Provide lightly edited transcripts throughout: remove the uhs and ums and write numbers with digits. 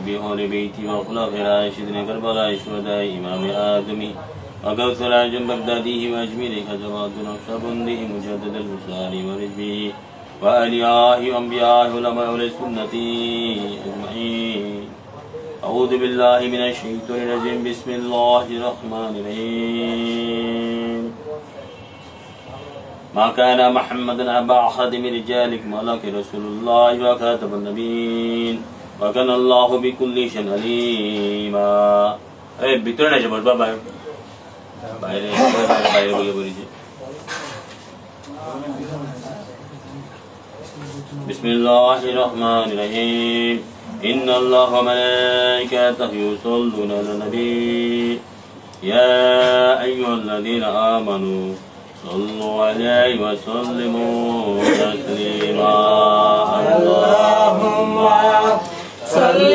بأهل بيتي وخلفاء الراشدين كربلاء الشهداء إمام آدم وكوثر العجم بغداده وأجمير خزرات نقشبنده مجدد الوصال ورزبه وأوليائه وأنبيائه علماء السنة أجمعين. أعوذ بالله من الشيطان الرجيم. بسم الله الرحمن الرحيم. ما كان محمد أبا أحد من رجالكم ولكن رسول الله وخاتم النبيين وكان الله بكل شيء عليما. ভিতরে না যাবো বাবা, বাইরে বাইরে বলে বলেছি। بسم الله الرحمن الرحيم. إن الله وملائكته يصلون على النبي يا أيها الذين آمنوا صلوا عليه وسلموا تسليما. اللهم صل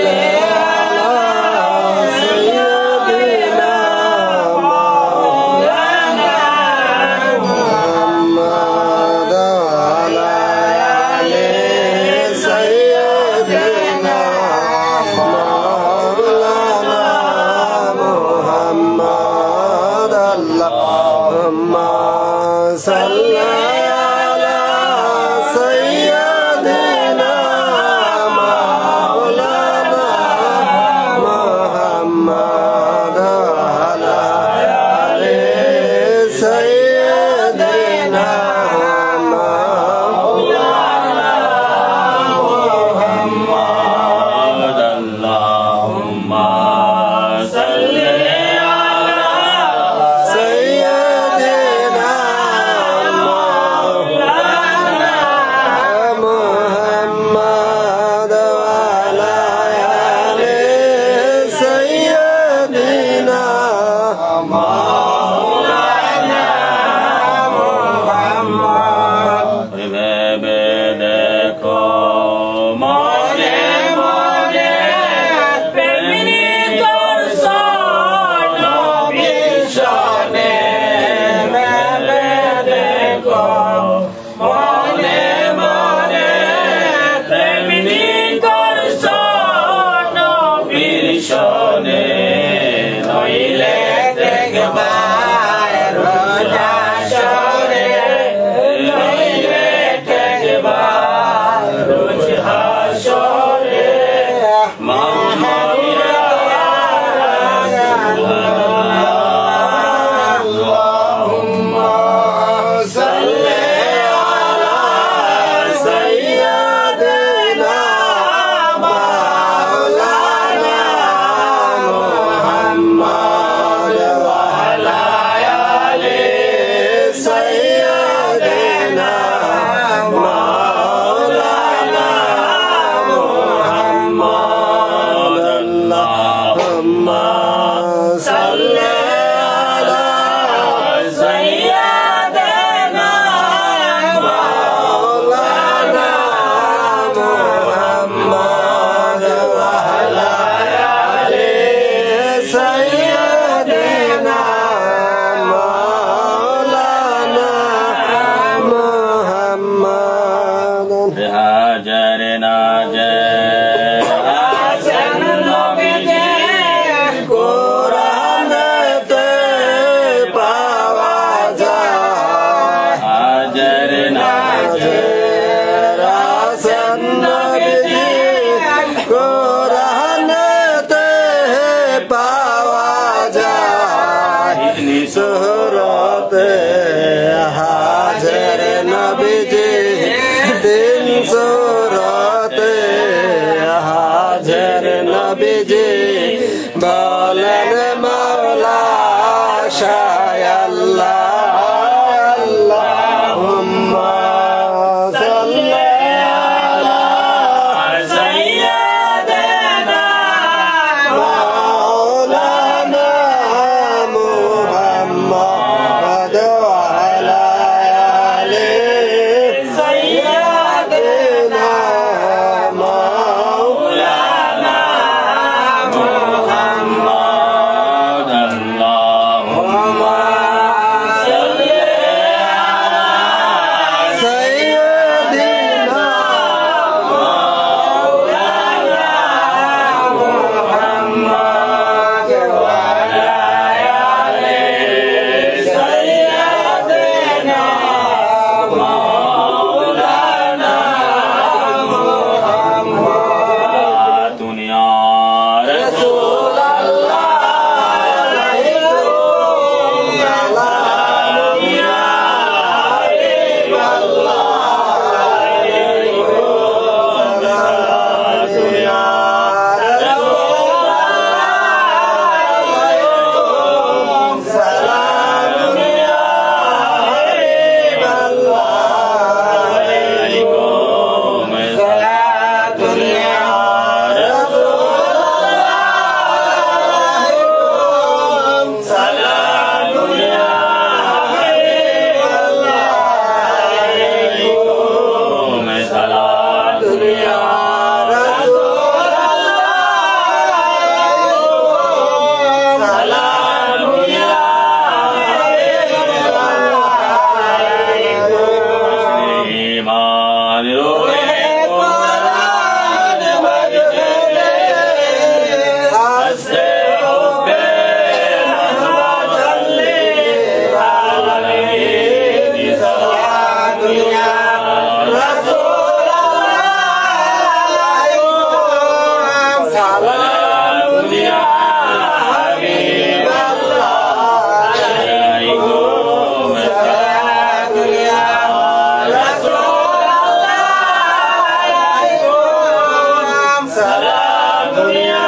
दुनिया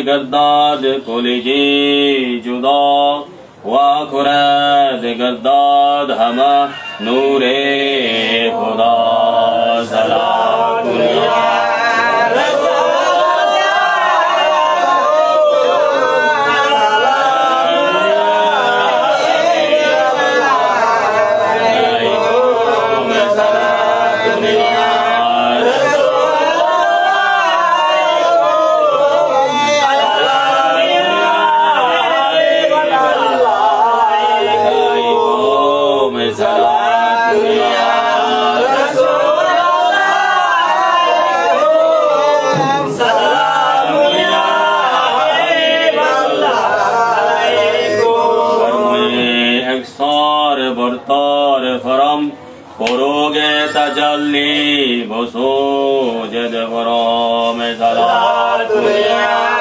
गर्दाद कोलिजी जुदा वा खुरद गर्दाद हमा नूरे खुदा सलाम दुनिया फरोगे तजल्ली बसो जद फरो में सलात दुनिया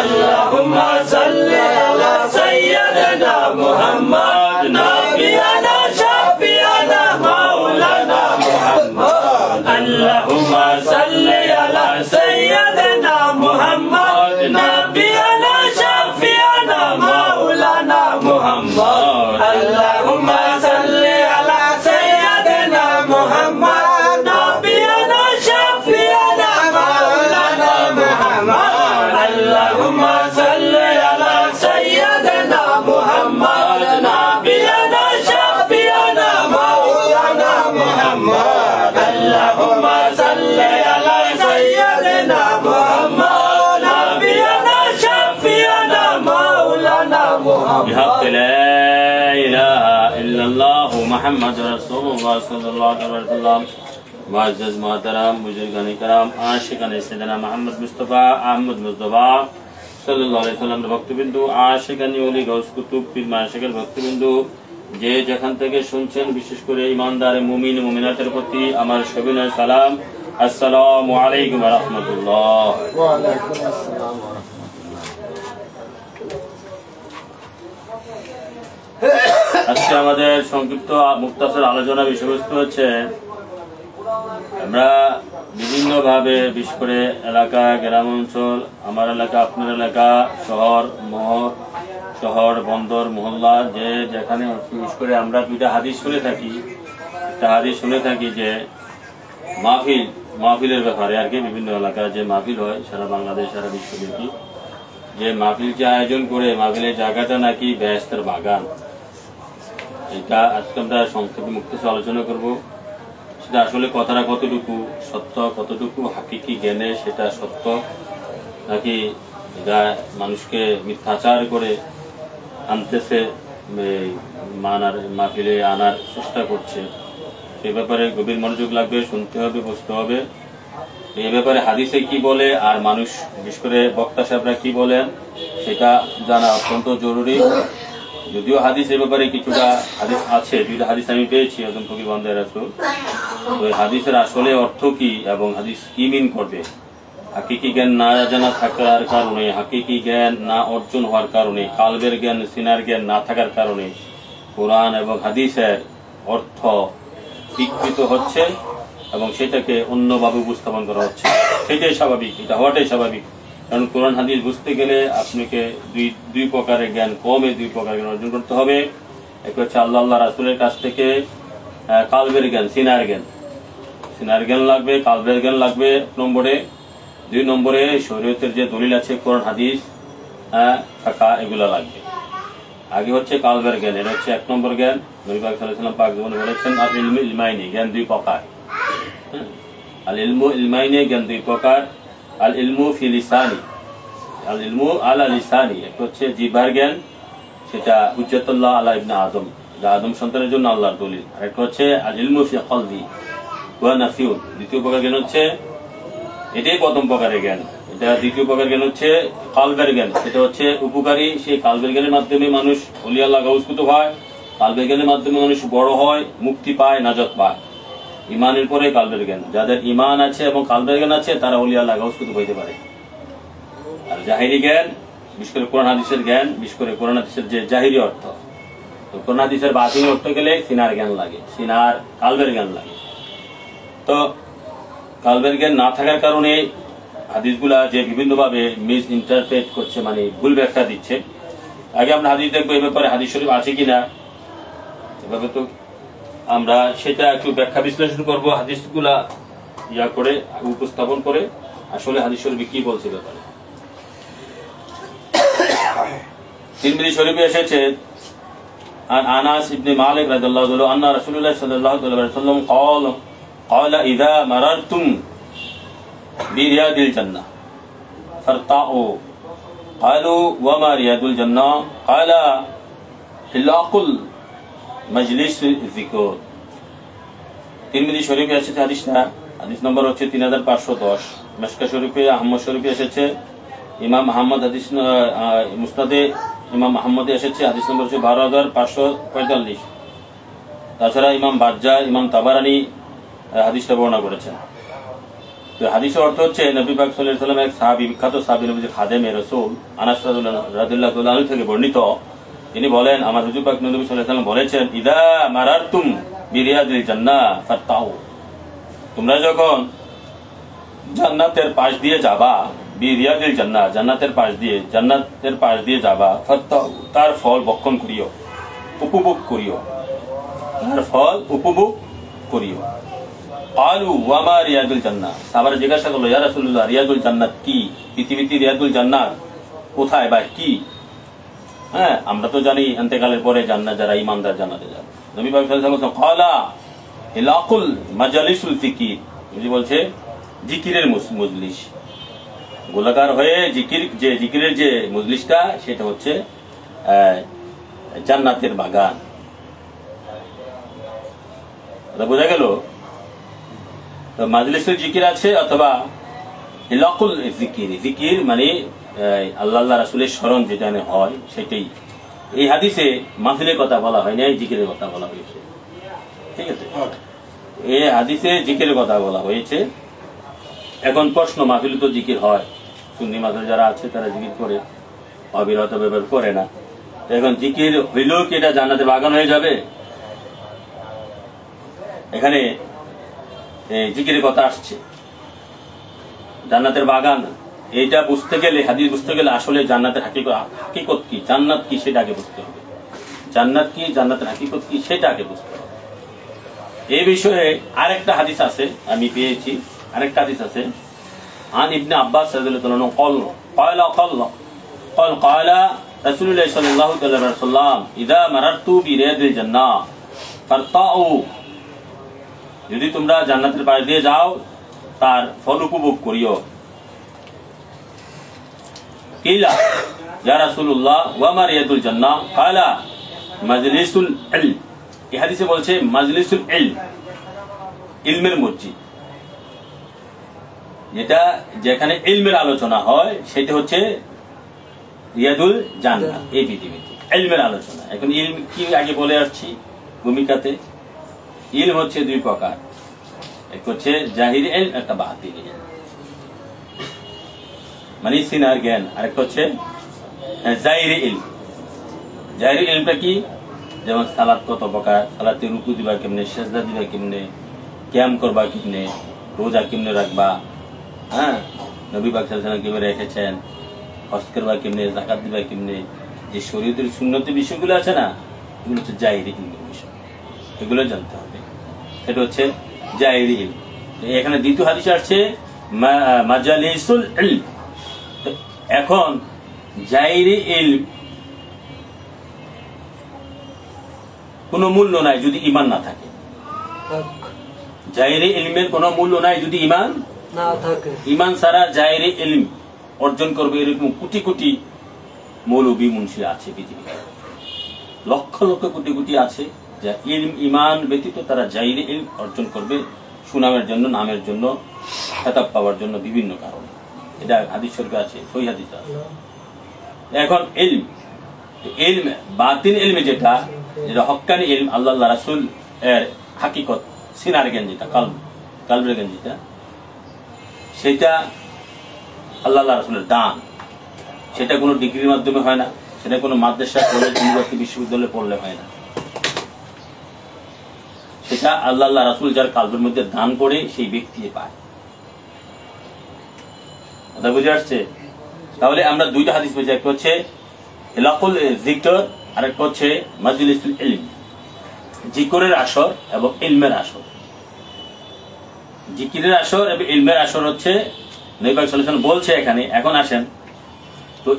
Allahumma salli ala sayyidina Muhammad nabiyana shafi'ana maulana Muhammad. Allahumma salli ala sayyidina Muhammad nabiyana shafi'ana maulana Muhammad. Allahumma salli ala sayyidina Muhammad nabiyana shafi'ana maulana Muhammad. Allahumma salli ala sayyidina Muhammad nabiyana shafi'ana maulana Muhammad. Allahumma salli ala sayyidina Muhammad nabiyana shafi'ana maulana Muhammad. بحق لا إله إلا الله محمد رسول الله صلى الله عليه وسلم. معزز محترم बुजुर्गान کرام आशिकान सैयदना मोहम्मद मुस्तफा अहमद मुस्तफा सल्लल्लाहु अलैहि वसल्लम ভক্তবিন্দু आशिकान ওলি Gauss Qutub পীর মাশায়েখের ভক্তবিন্দু যে যেখান থেকে শুনছেন বিশেষ করে ঈমানদার মুমিন মুমিনাতের প্রতি আমার সবিনয় সালাম। আসসালামু আলাইকুম ওয়া রাহমাতুল্লাহ। ওয়া আলাইকুম আসসালাম ওয়া রাহমাতুল্লাহ। আজকে আমাদের সংক্ষিপ্ত মুক্তাসর আলোচনা বিষয়বস্তু হচ্ছে আমরা বিভিন্নভাবে বিশেষ করে এলাকা গ্রাম অঞ্চল আমার এলাকা আপনার এলাকা শহর বন্দর মহল্লা যে যেখানে বিশেষ করে আমরা দুইটা হাদিস শুনে থাকি। একটা হাদিস শুনে থাকি যে মাহফিলের ব্যাপারে আর কি বিভিন্ন এলাকায় যে মাহফিল হয় সারা বাংলাদেশ সারা বিশ্বব্যাপী যে মাহফিল যে আয়োজন করে মাহফিলের জায়গাটা নাকি বেহেশতের বাগান। এটা আজকে আমরা সংক্ষেপে মুক্তাসর আলোচনা করব। সেটা আসলে কথাটা কতটুকু সত্য কতটুকু হাকিকি জ্ঞানে সেটা সত্য নাকি এটা মানুষকে মিথ্যাচার করে আনতেছে মাহফিলে আনার চেষ্টা করছে সে ব্যাপারে গভীর মনোযোগ লাগবে, শুনতে হবে, বুঝতে হবে। এই ব্যাপারে হাদিসে কি বলে আর মানুষ বিশেষ করে বক্তা সাহেবরা কি বলেন সেটা জানা অত্যন্ত জরুরি। যদিও হাদিস এ ব্যাপারে কিছুটা হাদিস আছে, দুইটা হাদিস আমি পেয়েছি একদম ফকির বান্দায়ে রাসূল। তো এই হাদিসের আসলে অর্থ কি এবং হাদিস কি মিন করবে, হাকিকি জ্ঞান না জানা থাকার কারণে, হাকিকি জ্ঞান না অর্জন হওয়ার কারণে, কালবের জ্ঞান সিনার জ্ঞান না থাকার কারণে কোরআন এবং হাদিসের অর্থ বিকৃত হচ্ছে এবং সেটাকে অন্যভাবে উপস্থাপন করা হচ্ছে। সেটাই স্বাভাবিক, এটা হওয়াটাই স্বাভাবিক। কারণ কোরআন হাদিস বুঝতে গেলে আপনাকে দুই প্রকারের জ্ঞান কমে দুই প্রকার জ্ঞান অর্জন করতে হবে। এক হচ্ছে আল্লাহ রাসূলের কাছ থেকে কালবের জ্ঞান সিনার জ্ঞান লাগবে, কালবের জ্ঞান লাগবে নম্বরে। 2 নম্বরে শরীয়তের যে দলিল আছে কোরআন হাদিস থাকা এগুলো লাগবে। আগে হচ্ছে কালবের জ্ঞান, এটা হচ্ছে 1 নম্বর জ্ঞান। নবী পাক সাল্লাল্লাহু আলাইহি ওয়াসাল্লাম পাক জীবনে বলেছেন আল ইলমু ইলমাইনি, জ্ঞান 2 প্রকার। আল ইলমু ইলমাইনি, জ্ঞান 2 প্রকার। আল ইলমু ফি লিসানি, আল ইলমু আলা লিসানি, একটা হচ্ছে জিহ্বার জ্ঞান, সেটা হুজ্জাতুল্লাহ আলা ইবনে আদম, যা আদম সন্তানের জন্য আল্লাহর দলিল। আর একটা হচ্ছে আল ইলমু ফি কলবি ওয়া নাফিউন, দ্বিতীয় প্রকার জ্ঞান হচ্ছে এটাই প্রথম প্রকারের জ্ঞান। এটা দ্বিতীয় প্রকার জ্ঞান হচ্ছে কালবের জ্ঞান, সেটা হচ্ছে উপকারী। সেই কালবের জ্ঞানের মাধ্যমে মানুষ ওলি আল্লাহ গাউসকুত হয়, কালবের জ্ঞানের মাধ্যমে মানুষ বড় হয়, মুক্তি পায়, নাজাত পায়। ইমানের পরে কালবের জ্ঞান, যাদের ইমান আছে এবং কালবের জ্ঞান আছে তারা ওলি আল্লাহ গাউসকুত হইতে পারে। আর জাহিরি জ্ঞান, বিশেষ করে কোরআন হাদিসের জ্ঞান, বিশেষ করে কোরআন হাদিসের যে জাহিরি অর্থ, তো কোরআন হাদিসের বাতিনি অর্থ গেলে সিনার জ্ঞান লাগে, সিনার কালবের জ্ঞান লাগে। তো কালবের জ্ঞান না থাকার কারণে হাদিসগুলা যে বিভিন্নভাবে মিস ইন্টারপ্রেট করছে, মানে ভুল ব্যাখ্যা দিচ্ছে। আগে আমরা হাদিস দেখবো এই ব্যাপারে হাদিস শরীফ আছে কিনা, এভাবে তো আমরা সেটা একটু ব্যাখ্যা বিশ্লেষণ করবো, হাদিসগুলা করে উপস্থাপন করে আসলে হাদিস শরীফে কি বলছে ব্যাপারে। তিরমিজি শরীফে এসেছে عن أنس بن مالك رضي الله عنه أن رسول الله صلى الله عليه وسلم قال إذا مررتم برياض الجنة فارتعوا قالوا وما رياض الجنة قال حلاق المجلس الذكر। তিরমিজি শরীফে এসেছে হাদিসটা, হাদিস নম্বর হচ্ছে 3510। মিশকাত শরীফে আহমদ শরীফে এসেছে, ইমাম আহমদ হাদিস মুসনাদে ইমাম আহমদে এসেছে, হাদিস নম্বর হচ্ছে 12545। তাছাড়া ইমাম বাজ্জার, ইমাম তাবারানি হাদিসটা বর্ণনা করেছেন। তো তো হাদিসের অর্থ হচ্ছে নবী পাক সাল্লাল্লাহু আলাইহি ওয়াসাল্লাম এক সাহাবী, বিখ্যাত সাহাবী নবী খাদেমে রাসূল আনাস রাদিয়াল্লাহু আনহু থেকে বর্ণিত, তিনি বলেন আমার হুজুর পাক নবী সাল্লাল্লাহু আলাইহি ওয়াসাল্লাম বলেছেন, ইদা মারারতুম বিরিয়াদিল জান্নাহ ফাতাউ, তোমরা যখন জান্নাতের পাশ দিয়ে যাবা, বিরিয়াদিল জান্নাহ, জান্নাতের পাশ দিয়ে যাবা, ফাতাউ, তার ফল ভক্ষণ করিও, উপভোগ করিও, তার ফল উপভোগ করিও। ক্বালু ওয়া মা রিয়াদুল জান্নাহ, সাহাবারা জিজ্ঞাসা করলো, ইয়া রাসূলুল্লাহ, রিয়াদুল জান্নাত কি? পৃথিবীতে রিয়াদুল জান্নাত কোথায় বা কি? হ্যাঁ, আমরা তো জানি ইন্তেকালের পরে জান্নাত যারা ঈমানদার জান্নাতে যাবে। নবী পাক সাল্লাল্লাহু আলাইহি ওয়াসাল্লাম ক্বালা ইলাকুল মাজালিসুল যিকির, নবী বলছে জিকিরের মজলিস, গোলাকার হয়ে জিকিরের যে মজলিসটা সেটা হচ্ছে জান্নাতের বাগান। বোঝা গেল? মাজলিসুল জিকির আছে অথবা ইলাকুল জিকির, জিকির মানে আল্লাহ রাসূলের স্মরণ যেটা হয় সেটাই। এই হাদিসে মাহফিলের কথা বলা হয় না, জিকিরের কথা বলা হয়েছে। ঠিক আছে, এই হাদিসে জিকিরের কথা বলা হয়েছে। এখন প্রশ্ন, মাহফিলে তো জিকির হয়, সুন্নি মাহফিল যারা আছে তারা জিকির করে, অবিরত ব্যবহার করে না। এখন জিকির হইলেও কি এটা জান্নাতের বাগান হয়ে যাবে? এখানে জিকিরের কথা আসছে, জান্নাতের বাগান, এইটা বুঝতে গেলে, হাদিস বুঝতে গেলে আসলে জান্নাতের হাকিকত কি, জান্নাত কি সেটা আগে বুঝতে হবে। জান্নাত কি, জান্নাতের হাকিকত কি সেটা আগে বুঝতে হবে। এই বিষয়ে আরেকটা হাদিস আছে, আমি পেয়েছি আরেকটা হাদিস আছে, আন ইবনে আব্বাস রাদিয়াল্লাহু আনহু قال رسول الله صلى الله عليه وسلم اذا مررت برياض الجنه فارتعوا, যদি তোমরা জান্নাতের পাশ দিয়ে যাও তার ফল উপভোগ করিও। কিলা ইয়া রাসূলুল্লাহ ওয়া মা রিয়াদুল জান্নাহ, ক্বালা মাজলিসুল ইলম। এই হাদিসে বলছে মাজলিসুল ইলম, ইলমের মসজিদ, যেখানে ইলমের আলোচনা হয় সেটা হচ্ছে রিয়াদুল জান্নাহ। এই পৃথিবীতে ইলমের আলোচনা। এখন ইলম কি আগে বলে আসছি ভূমিকাতে, ইলম হচ্ছে দুই প্রকার, এক হচ্ছে জাহিরি ইলম, একটা বাতিনি ইলম মানে সিনার জ্ঞান, আরেকটা হচ্ছে জাহিরি ইলম। জাহিরি ইলমটা কি? যেমন সালাত কত প্রকার, সালাতে রুকু দিবা কেমনে, সেজদা দিবা কেমনে, কিয়াম করবা কেমনে, রোজা কেমনে রাখবা, হ্যাঁ নবী পাক সাল্লাল্লাহু আলাইহি ওয়াসাল্লাম কিভাবে রেখেছেন, হজ করবা কেমনে, যাকাত দিবা কেমনে, যে শরীয়তের সুন্নতের বিষয়গুলো আছে না, এগুলো হচ্ছে জাহিরি ইলমের বিষয়, এগুলো জানতে হবে। এটা হচ্ছে জাহিরি ইলম। এখানে দ্বিতীয় হাদিসে আসছে মাজালিসুল ইলম। এখন জাহিরি ইলম কোনো মূল্য নাই যদি ঈমান না থাকে। জাহিরি ইলমের কোনো মূল্য নাই যদি ঈমান না থাকে। ঈমান ছাড়া জাহিরি ইলম অর্জন করবে এরকম কোটি কোটি মৌলবী মুন্সি আছে পৃথিবীতে, লক্ষ লক্ষ কোটি কোটি আছে যা ইলম ঈমান ব্যতীত তারা জাহিরি ইলম অর্জন করবে সুনামের জন্য, নামের জন্য, খেতাব পাওয়ার জন্য, বিভিন্ন কারণে। এটা হাদিস শরীফে আছে, সহিহ হাদিস আছে। এখন ইলম, ইলম বাতিন ইলমে যেটা হক্কানি ইলম, আল্লাহ রাসূল এর হাকিকত, সিনার জ্ঞান যেটা, কালবের জ্ঞান যেটা, সেটা আল্লাহ রাসূলের দান। সেটা কোনো ডিগ্রির মাধ্যমে হয় না, সেটা কোনো মাদ্রাসা, কলেজ, ইউনিভার্সিটি, বিশ্ববিদ্যালয়ে পড়লে হয় না। সেটা আল্লাহ রাসূল যার কালবের মধ্যে দান করে সেই ব্যক্তি পায়। কথা বুঝে আসছে? তাহলে আমরা দুইটা হাদিস পেয়েছি, একটা হচ্ছে ইলাকুল যিকর, আর একটা হচ্ছে মাজলিসুল ইলম, জিকিরের আসর এবং ইলমের আসর। জিকিরের আসর এবং ইলমের আসর হচ্ছে নবী পাক সাল্লাল্লাহু আলাইহি ওয়াসাল্লাম বলছে এখানে। এখন আসেন তো,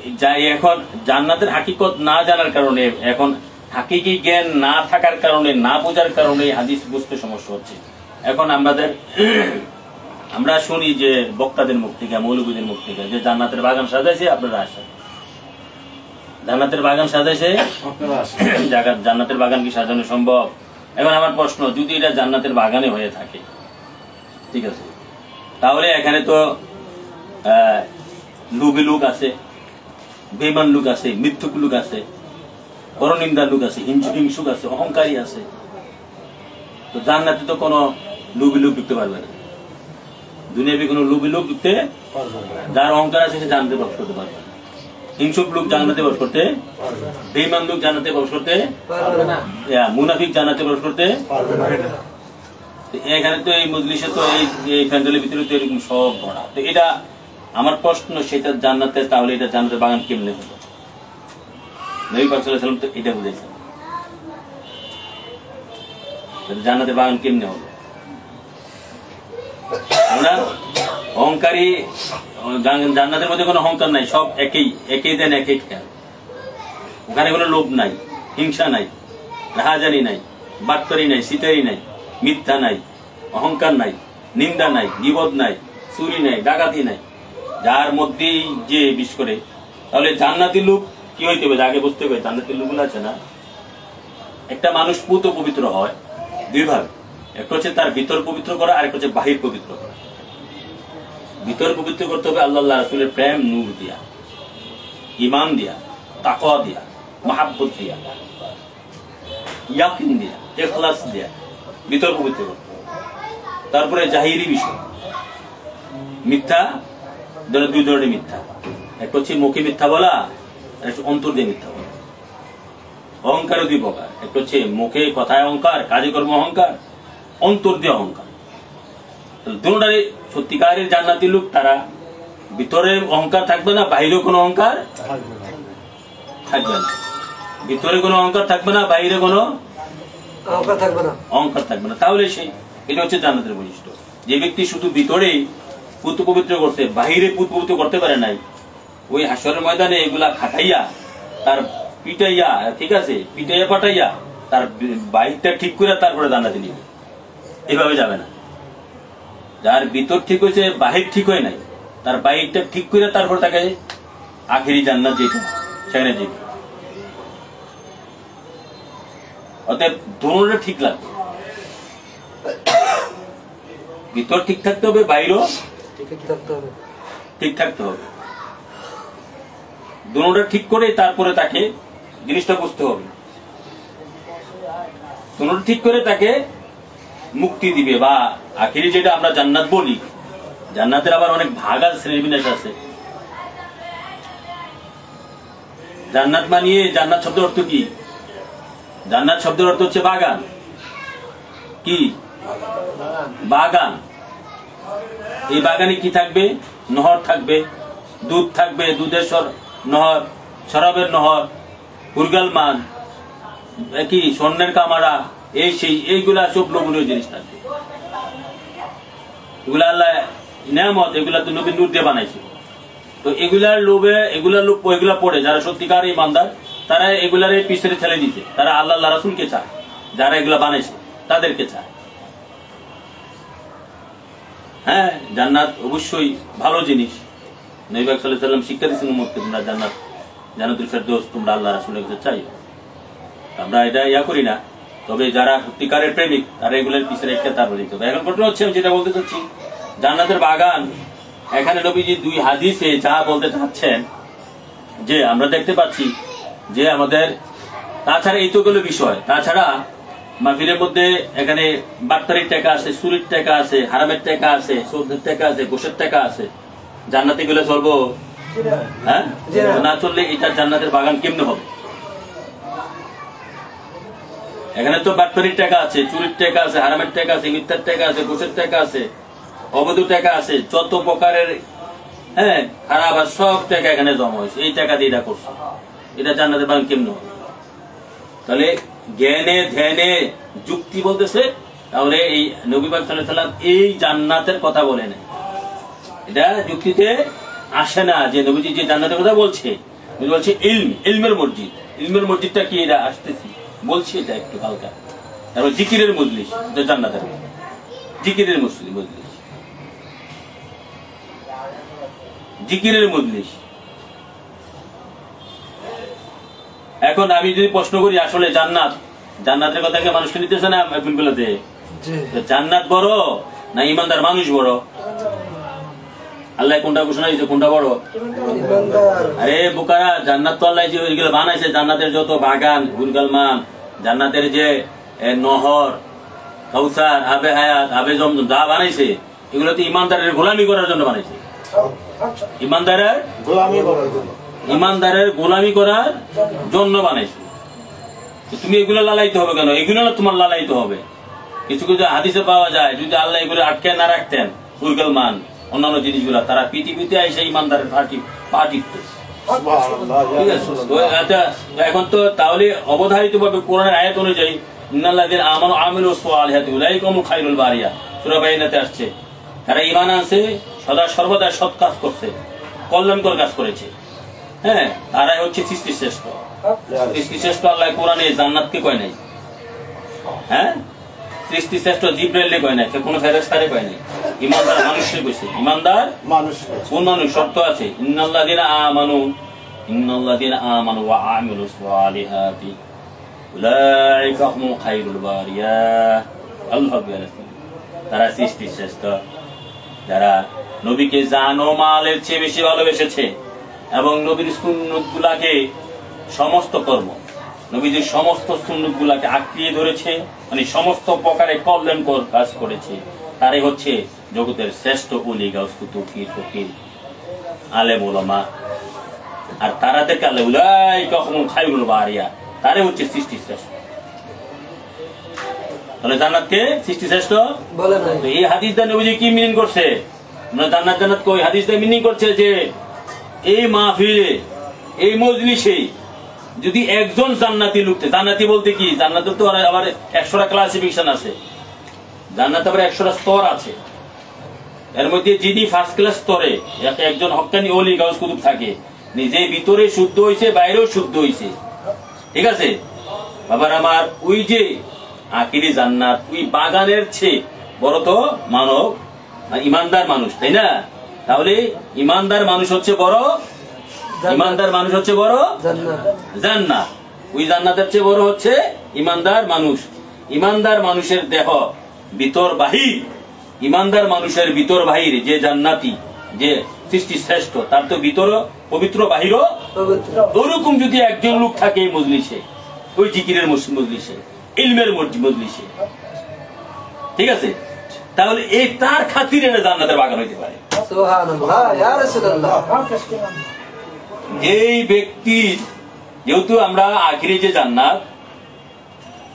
এখন জান্নাতের হাকিকত না জানার কারণে, এখন হাকিকি জ্ঞান না থাকার কারণে, না বোঝার কারণে হাদিস বুঝতে সমস্যা হচ্ছে। এখন আমরা শুনি যে বক্তাদের মুখ থেকে, মৌলবীদের মুখ থেকে, যে জান্নাতের বাগান সাজাইছে আপনারা আসেন, জান্নাতের বাগান সাজাইছে জান্নাতের বাগান কি সাজানো সম্ভব? এখন আমার প্রশ্ন, যদি এটা জান্নাতের বাগানে হয়ে থাকে, ঠিক আছে, তাহলে এখানে তো লোভী লোক আছে, বেঈমান লোক আছে, মিথ্যুক লোক আছে, পরনিন্দার লোক আছে, হিংসুক আছে, অহংকারী আছে। তো জান্নাতে তো কোনো লোভী লোক ঢুকতে পারবে না, দুনিয়াবি কোনো লোভী লোক ঢুকতে, যার অহংকার আছে সে জান্নাতে প্রবেশ করতে পারবে না। হিংসুক লোক জান্নাতে প্রবেশ করতে, বেঈমান লোক জান্নাতে প্রবেশ করতে, মুনাফিক জান্নাতে প্রবেশ করতে। এখানে তো এই মজলিসে তো এই প্যান্ডেলের ভিতরে তো এরকম সব ভরা। তো এটা আমার প্রশ্ন, সেটা জান্নাতে, তাহলে এটা জান্নাতের বাগান কেমনে হলো? নবী পাক সাল্লাল্লাহু আলাইহি ওয়াসাল্লাম তো এটা বুঝাইছেন, জান্নাতের বাগান কেমনে হলো। আমরা অহংকারী, জান্নাতের মধ্যে কোনো অহংকার নাই, সব একই দেন একই খেয়াল। ওখানে কোনো লোভ নাই, হিংসা নাই, রাহাজানি নাই, বাটপারি নাই, সিটারি নাই, মিথ্যা নাই, অহংকার নাই, নিন্দা নাই, গীবত নাই, চুরি নাই, ডাকাতি নাই। যার মধ্যেই যে বিশ করে, তাহলে জান্নাতি লোক কি হইতে হবে আগে বুঝতে হবে। জান্নাতি লোকগুলো আছে না, একটা মানুষ পুত পবিত্র হয় দুই ভাগ, একটা হচ্ছে তার ভিতর পবিত্র করা, আর একটা হচ্ছে বাহির পবিত্র করা। ভিতর পবিত্র করতে হবে আল্লাহ রাসূলের প্রেম নূর দিয়া, ইমান দিয়া, তাকওয়া দিয়া, মাহাব্বত দিয়া, ইয়াকিন দিয়া, ইখলাস দিয়া ভিতর পবিত্র করতে হবে। তারপরে জাহিরি বিষয়, মিথ্যা দুই ধরনের মিথ্যা, একটা হচ্ছে মুখে মিথ্যা বলা, আর একটা অন্তর দিয়ে মিথ্যা বলা। অহংকারও দুই প্রকার, একটা হচ্ছে মুখে কথায় অহংকার, কাজে কর্ম অহংকার, অন্তর দিয়ে অহংকার। দুটোটাই সত্যিকারের জান্নাতি লোক, তারা ভিতরে অহংকার থাকবে না, বাইরেও কোনো অহংকার থাকবে না। ভিতরে কোনো অহংকার থাকবে না, বাইরে কোনো অহংকার থাকবে না। তাহলে সেই এটা হচ্ছে জান্নাতের বৈশিষ্ট্য। যে ব্যক্তি শুধু ভিতরে পুত পবিত্র করছে, বাহিরে পুত পবিত্র করতে পারে নাই, ওই হাসরের ময়দানে এগুলা খাটাইয়া, তার পিটাইয়া, ঠিক আছে, পিটাইয়া পাঠাইয়া তার বাহিরটা ঠিক করে তারপরে জান্নাতে নিবে, এভাবে যাবে না। যার ভিতর ঠিক হয়েছে, বাহির ঠিক হয় নাই, তার বাহিরটা ঠিক করে তারপর তাকে আখেরি জান্নাত যেতে, সেখানে যেতে। অতএব দুটোটা ঠিক লাগবে, ভিতর ঠিক থাকতে হবে, বাইরেও ঠিক থাকতে হবে। দুটোটা ঠিক করে তারপরে তাকে জিনিসটা বুঝতে হবে, দুটোটা ঠিক করে তাকে মুক্তি দিবে, বা আখিরি যেটা আমরা জান্নাত বলি। জান্নাতের আবার অনেক ভাগ আছে, শ্রেণীবিন্যাস আছে। জান্নাত মানিয়ে, জান্নাত শব্দের অর্থ কি? জান্নাত শব্দের অর্থ হচ্ছে বাগান। কি বাগান? এই বাগানে কি থাকবে? নহর থাকবে, দুধ থাকবে, দুধের নহর, শরাবের নহর, উর্গাল মান, কি স্বর্ণের কামারা, এই সেই, এইগুলা সব লোভনীয় জিনিস থাকবে। এগুলা আল্লাহ নেয়ামত, এগুলা তো নবী নূর দিয়ে বানাইছে। তো এগুলার লোভে, এগুলা পড়ে যারা সত্যিকার ইমানদার, তারা এগুলার পিছনে ঠেলে দিতে, তারা আল্লাহ রাসূলকে চায়, যারা এগুলা বানাইছে তাদেরকে চায়। হ্যাঁ, জান্নাত অবশ্যই ভালো জিনিস। নবী পাক সাল্লাল্লাহু আলাইহি ওয়াসাল্লাম শিক্ষা দিয়েছেন উম্মতকে, তোমরা জান্নাতুল ফেরদৌস তোমরা আল্লাহ রাসূলের কাছে চাই। আমরা এটা করি না, তবে যারা সত্যিকারের প্রেমিক তারা এগুলোর পিছনে একটা তারপর দিতে হবে। এখন ঘটনা হচ্ছে, আমি যেটা বলতে চাচ্ছি, জান্নাতের বাগান, এখানে নবীজি দুই হাদিসে যা বলতে চাচ্ছেন, যে আমরা দেখতে পাচ্ছি যে আমাদের, তাছাড়া এই তো গেল বিষয়, তাছাড়া মাহফিলের মধ্যে এখানে বাটপারির টাকা আছে, চুরির টাকা আছে, হারামের টাকা আছে, সৌদের টাকা আছে, ঘুষের টাকা আছে। জান্নাতে গেলে চলবো? হ্যাঁ, না চললে এটা জান্নাতের বাগান কেমনে হবে? এখানে তো বাটপারির টাকা আছে, চুরির টাকা আছে, হারামের টাকা আছে, মিথ্যার টাকা আছে, ঘুষের টাকা আছে, অবৈধ টাকা আছে, যত প্রকারের খারাপ আর সব টাকা এখানে জমা হয়েছে। এই টাকা দিয়ে এটা করছে, এটা জান্নাতের বাগান কেমনে হবে? তাহলে জ্ঞানে ধ্যানে যুক্তি বলতেছে, তাহলে এই নবী পাক সাল্লাল্লাহু আলাইহি ওয়াসাল্লাম এই জান্নাতের কথা বলে না, এটা যুক্তিতে আসে না। যে নবীজি যে জান্নাতের কথা বলছে, বলছে ইলমের মসজিদ। ইলমের মসজিদটা কি? এটা আসতেছি বলছি, এটা একটু হালকা। তারপর জিকিরের মজলিস, এটা জান্নাতের জিকিরের মজলিস, জিকিরের মজলিস। এখন আমি যদি প্রশ্ন করি, আসলে জান্নাতের কথা কি মানুষকে নিতেছে না? গুলোতে জান্নাত বড় না ইমানদার মানুষ বড়? আল্লাহ কোনটা ঘোষণা দিয়েছে, কোনটা বড়? আরে বোকারা, জান্নাত তো আল্লাহ যে ওইগুলো বানাইছে, জান্নাতের যত বাগান, গুলগালমান, জান্নাতের যে নহর, কাউসার, আবে হায়াত, আবে জমজম যা বানাইছে, এগুলো তো ইমানদারের গোলামি করার জন্য বানাইছে, ইমানদারের গোলামি করার জন্য বানাইছে। তুমি এগুলো লালাইতে হবে কেন? এগুলো না তোমার লালাইতে হবে। কিছু কিছু হাদিসে পাওয়া যায় যদি আল্লাহ এগুলো আটকে না রাখতেন, উর্গল মান অন্যান্য জিনিসগুলা, তারা পৃথিবীতে এসে ইমানদারের পা টিপত। ঠিক আছে, আচ্ছা এখন তো তাহলে অবধারিত ভাবে কোরআনের আয়াত অনুযায়ী ইন্নাল্লাযীনা আমানু ওয়া আমিলুস সালিহাতি উলাইকা হুমুল খায়রুল বারিয়া, সূরা বাইনাতে আসছে, তারা ঈমান আনছে, সদা সর্বদা সৎ কাজ করছে, কল্যাণকর কাজ করেছে, হ্যাঁ, তারাই হচ্ছে সৃষ্টির শ্রেষ্ঠ। সৃষ্টি শ্রেষ্ঠ আল্লাহ কোরআনে জান্নাতকে কয় নাই, হ্যাঁ, সৃষ্টি শ্রেষ্ঠ জিবরাইলকে কয় নাই, কোন ফেরেশতারে কয় নাই, ইমানদার মানুষকে কইছে। ইমানদার মানুষ, কোন মানুষ? শর্ত আছে, ইন্নাল্লাযীনা আমানু ওয়া আমিলুস সালিহাতি উলাইকা হুমুল খায়রুল বারিয়া, আল্লাহ বলেন তারা সৃষ্টি শ্রেষ্ঠ, যারা নবীকে জান ও মালের চেয়ে বেশি ভালোবেসেছে এবং নবীর সুন্নত গুলাকে, সমস্ত কর্ম নবীজির সমস্ত সুন্নত গুলাকে আঁকড়িয়ে ধরেছে, মানে সমস্ত প্রকারে কল্যাণকর কাজ করেছে, তারাই হচ্ছে জগতের শ্রেষ্ঠ ওলি, গাউস, কুতুব, পীর, ফকির, আলেম, উলামা। আর তারাদেরকে আল্লাহ উলাইকা হুমুল খায়রুল বারিয়া, তারাই হচ্ছে সৃষ্টি শ্রেষ্ঠ। তাহলে জান্নাতকে সৃষ্টি শ্রেষ্ঠ বলে না। এই হাদিস দা নবীজি কি মিনিং করছে? জান্নাত জান্নাত কই হাদিস দা মিনিং করছে যে এই মাহফিলে, এই মজলিসে যদি একজন জান্নাতি লোকতে, জান্নাতি বলতে কি, জান্নাতের তো আবার 100টা ক্লাসিফিকেশন আছে, জান্নাত আবার 100টা স্তর আছে। এর মধ্যে যিনি ফার্স্ট ক্লাস স্তরে একজন হক্কানি ওলি গাউস কুতুব থাকে, নিজে ভিতরে শুদ্ধ হইছে, বাইরেও শুদ্ধ হইছে, ঠিক আছে বাবার আমার, ওই যে আখিরি জান্নাত, ওই বাগানের চেয়ে বড় তো মানব, ইমানদার মানুষ, তাই না? তাহলে ইমানদার মানুষ হচ্ছে বড়, ইমানদার মানুষ হচ্ছে বড় জান্নাত, ওই জান্নাতের চেয়ে বড় হচ্ছে ইমানদার মানুষ। ইমানদার মানুষের দেহ ভিতর বাহির, ইমানদার মানুষের ভিতর বাহির যে জান্নাতি, যে সৃষ্টি শ্রেষ্ঠ, তার তো ভিতর পবিত্র, বাহিরও ওরকম যদি একজন লোক থাকে এই মজলিসে, ওই জিকিরের মজলিসে, ইলমের মজলিসে, ঠিক আছে, তাহলে এই তার খাতিরে জান্নাতের বাগান হইতে পারে। এই ব্যক্তি, যেহেতু আমরা আখিরে যে জান্নাত,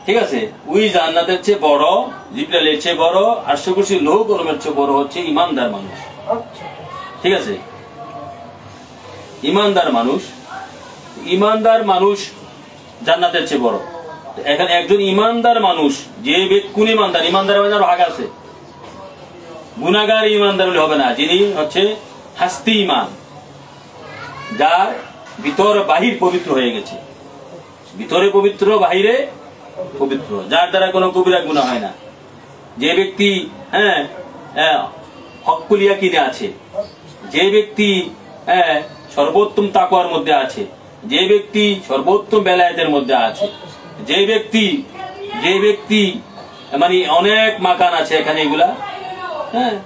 ঠিক আছে, ওই জান্নাতের চেয়ে বড়, জিবরাইলের চেয়ে বড়, আরশে কুরসি লৌহ কলমের চেয়ে বড় হচ্ছে ইমানদার মানুষ, ঠিক আছে, ইমানদার মানুষ। ইমানদার মানুষ জান্নাতের চেয়ে বড়। এখানে একজন ইমানদার মানুষ, যে কোন ইমানদার, ইমানদার ভাগ আছে, গুনাহগার ইমানদার হলে হবে না, যিনি হচ্ছে হাস্তি ইমান, যার ভিতর বাহির পবিত্র হয়ে গেছে, ভিতরে পবিত্র, বাহিরে পবিত্র, যার দ্বারা কোনো কবিরা গুনাহ হয় না, যে ব্যক্তি হক্কুল ইয়াকিনে আছে, যে ব্যক্তি সর্বোত্তম তাকওয়ার মধ্যে আছে, যে ব্যক্তি সর্বোত্তম বেলায়েতের মধ্যে আছে, যে ব্যক্তি মানে অনেক মাকান আছে এখানে, এগুলা, হ্যাঁ,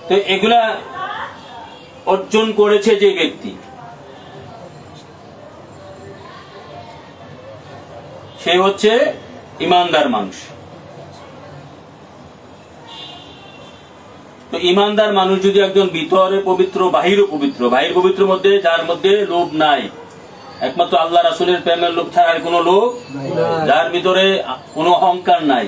তো এগুলা অর্জন করেছে যে ব্যক্তি, সে হচ্ছে ইমানদার মানুষ। তো ইমানদার মানুষ যদি একজন ভিতরে পবিত্র, বাহিরও পবিত্র, বাহির পবিত্র মধ্যে, যার মধ্যে লোভ নাই, একমাত্র আল্লাহ রাসূলের প্রেমের লোভ ছাড়া আর কোনো লোভ, যার ভিতরে কোনো অহংকার নাই,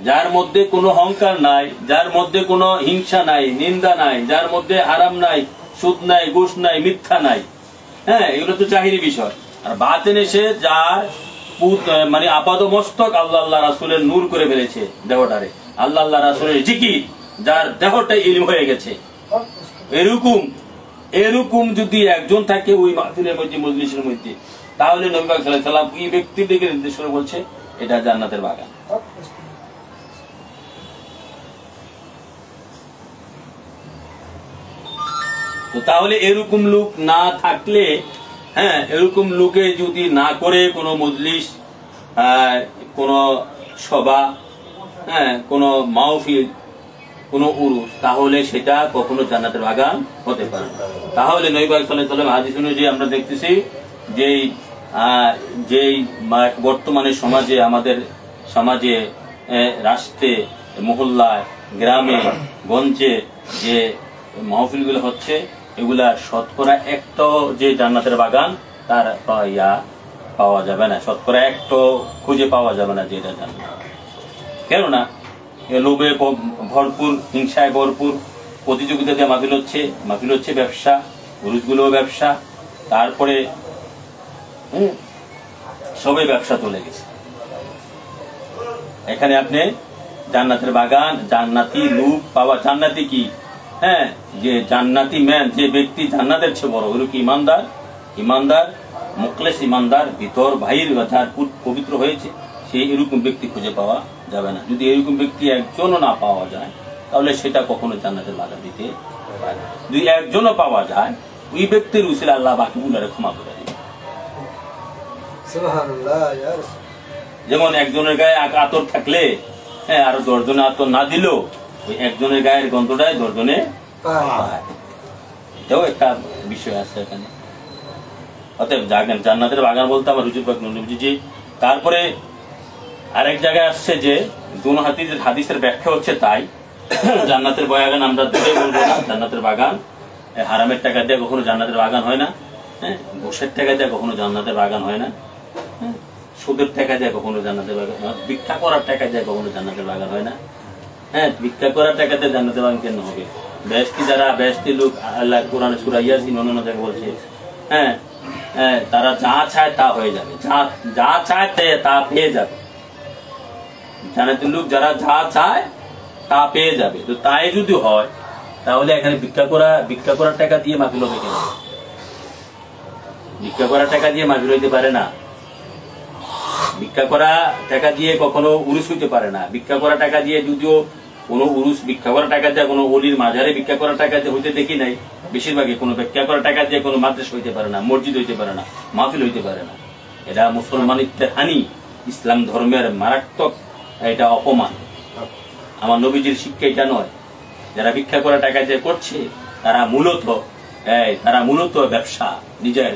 যার মধ্যে কোনো অহংকার নাই, যার মধ্যে কোনো হিংসা নাই, নিন্দা নাই, যার মধ্যে হারাম নাই, সুদ নাই, ঘুষ নাই, মিথ্যা নাই, হ্যাঁ, এগুলো তো জাহিরি বিষয়। আর বাতিনে সে যার মানে আপাদ মস্তক আল্লাহ রাসূলের নূর করে ফেলেছে দেহটারে, আল্লাহ রাসূলের জিকির, যার দেহটাই ইলম হয়ে গেছে, এরকম যদি একজন থাকে ওই মাহফিলের মধ্যে, মজলিসের মধ্যে, তাহলে নবী পাক সাল্লাল্লাহু আলাইহি ওয়াসাল্লাম ওই ব্যক্তির দিকে নির্দেশ করে বলছে এটা জান্নাতের বাগান। তো তাহলে এরকম লোক না থাকলে, হ্যাঁ, এরকম লোকে যদি না করে কোনো মজলিস, কোন সভা, হ্যাঁ, কোন মাহফিল, কোন উরুস, তাহলে সেটা কখনো জান্নাতের বাগান হতে পারে না। তাহলে নবী পাক সাল্লাল্লাহু আলাইহি ওয়াসাল্লাম হাদিস অনুযায়ী আমরা দেখতেছি যে বর্তমানে সমাজে, আমাদের সমাজে, রাষ্ট্রে মহল্লায়, গ্রামে গঞ্জে যে মাহফিলগুলো হচ্ছে, এগুলা শতকরা একটাও যে জান্নাতের বাগান তার পাওয়া যাবে না, শতকরা একটাও খুঁজে পাওয়া যাবে না যে এটা জান্নাত। কেননা লোভে ভরপুর, হিংসায় ভরপুর, প্রতিযোগিতা দিয়ে মাহফিল হচ্ছে ব্যবসা, পুরুষগুলো ব্যবসা, তারপরে সবাই ব্যবসা চলে গেছে। এখানে আপনি জান্নাতের বাগান, জান্নাতি লোভ পাওয়া, জান্নাতি কি, হ্যাঁ, যে জান্নাতি ম্যান, যে ব্যক্তি জান্নাতের চেয়ে বড়, ওই কি ইমানদার মুখলেস ইমানদার, ভিতর বাহির যার পবিত্র হয়েছে, সেই এরকম ব্যক্তি খুঁজে পাওয়া যাবে না। যদি এরকম ব্যক্তি একজনও না পাওয়া যায়, তাহলে সেটা কখনো জান্নাতের বাগান দিতে পারে না। যদি একজনও পাওয়া যায়, ওই ব্যক্তির উসিলা আল্লাহ বাকিগুলোরে ক্ষমা করে দিবে। যেমন একজনের গায়ে আতর থাকলে, হ্যাঁ, আর 10 জনে আতর না দিল, ওই একজনের গায়ের গন্ধটাই 10 জনে পায়। এটাও একটা বিষয় আছে এখানে। অতএব জান্নাতের বাগান বলতে আমার হুজুর পাক নবীজি। তারপরে আরেক জায়গায় আসছে যে দুনো হাদিসের ব্যাখ্যা হচ্ছে তাই, জান্নাতের বাগান আমরা দুটোই বলবো না। জান্নাতের বাগান হারামের টাকা দিয়ে কখনো জান্নাতের বাগান হয় না, হ্যাঁ, ঘুষের টাকা দিয়ে কখনো জান্নাতের বাগান হয় না, হ্যাঁ, সুদের টাকা দিয়ে কখনো জান্নাতের বাগান হয় না, ভিক্ষা করার টাকা দিয়ে কখনো জান্নাতের বাগান হয় না। হ্যাঁ, ভিক্ষা করার টাকাতে জান্নাতের বাগান কেন হবে? বেহেশতি লোক আল্লাহ কোরআনে সূরা ইয়াসিন অন্যান্য জায়গায় বলছে, হ্যাঁ, তারা যা চায় তা হয়ে যাবে, যা চায় তা পেয়ে যাবে। জান্নাতের লোক যারা যা চায় তা পেয়ে যাবে। তো তাই যদি হয়, তাহলে এখানে ভিক্ষা করার টাকা দিয়ে মাহফিল হবে কেন? ভিক্ষা করার টাকা দিয়ে মাহফিল হইতে পারে না। ভিক্ষা করা টাকা দিয়ে কখনো উরুস হইতে পারে না। ভিক্ষা করা টাকা দিয়ে যদিও কোনো উরুস, ভিক্ষা করা টাকা দিয়ে কোনো অলির মাজারে ভিক্ষা করা টাকা দিয়ে হইতে দেখি নাই। বেশিরভাগই কোনো ভিক্ষা করা টাকা দিয়ে কোনো মাদ্রাসা হইতে পারে না, মসজিদ হইতে পারে না, মাহফিল হইতে পারে না। এটা মুসলমানিত্বের হানি, ইসলাম ধর্মের মারাত্মক এটা অপমান। আমার নবীজির শিক্ষা এটা নয়। যারা ভিক্ষা করা টাকা দিয়ে করছে, তারা মূলত ব্যবসা, নিজের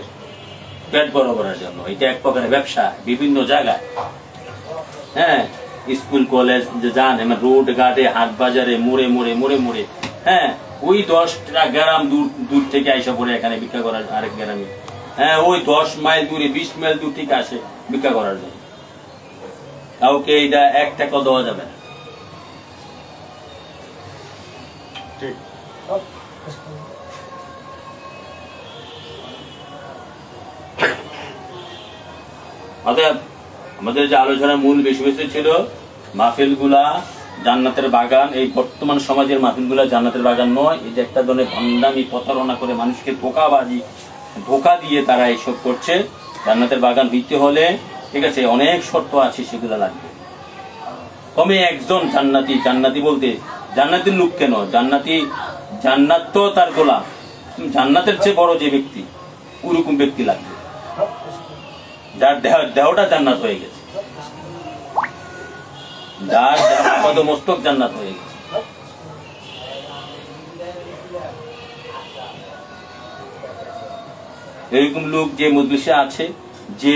পেট বড় করার জন্য। এটা এক প্রকারের ব্যবসা। বিভিন্ন জায়গায়, হ্যাঁ, স্কুল কলেজ যান, রোড ঘাটে, হাট বাজারে, মোড়ে, হ্যাঁ, ওই 10টা গ্রাম দূর থেকে আইসা পড়ে এখানে ভিক্ষা করার, আরেক গ্রামে, হ্যাঁ, ওই 10 মাইল দূরে, 20 মাইল দূর থেকে আসে ভিক্ষা করার জন্য। কাউকে এটা 1 টাকা দেওয়া যাবে না। অতএব আমাদের যে আলোচনার মূল বিষয় ছিল মাহফিল গুলা জান্নাতের বাগান। এই বর্তমান সমাজের মাহফিল গুলা জান্নাতের বাগান নয়। এই যে একটা ধরনের ভণ্ডামি, প্রতারণা করে মানুষকে ধোকা দিয়ে তারা এইসব করছে। জান্নাতের বাগান হইতে হলে, ঠিক আছে, অনেক শর্ত আছে, সেগুলো লাগবে। কমে একজন জান্নাতি বলতে জান্নাতের লোক কেন, জান্নাত তো তার গোলাম। জান্নাতের চেয়ে বড় যে ব্যক্তি, ওরকম ব্যক্তি লাগবে, যার দেহটা জান্নাত হয়ে গেছে, যার পদমস্তক জান্নাত হয়ে গেছে। এরকম লোক যে মজলিসে আছে, যে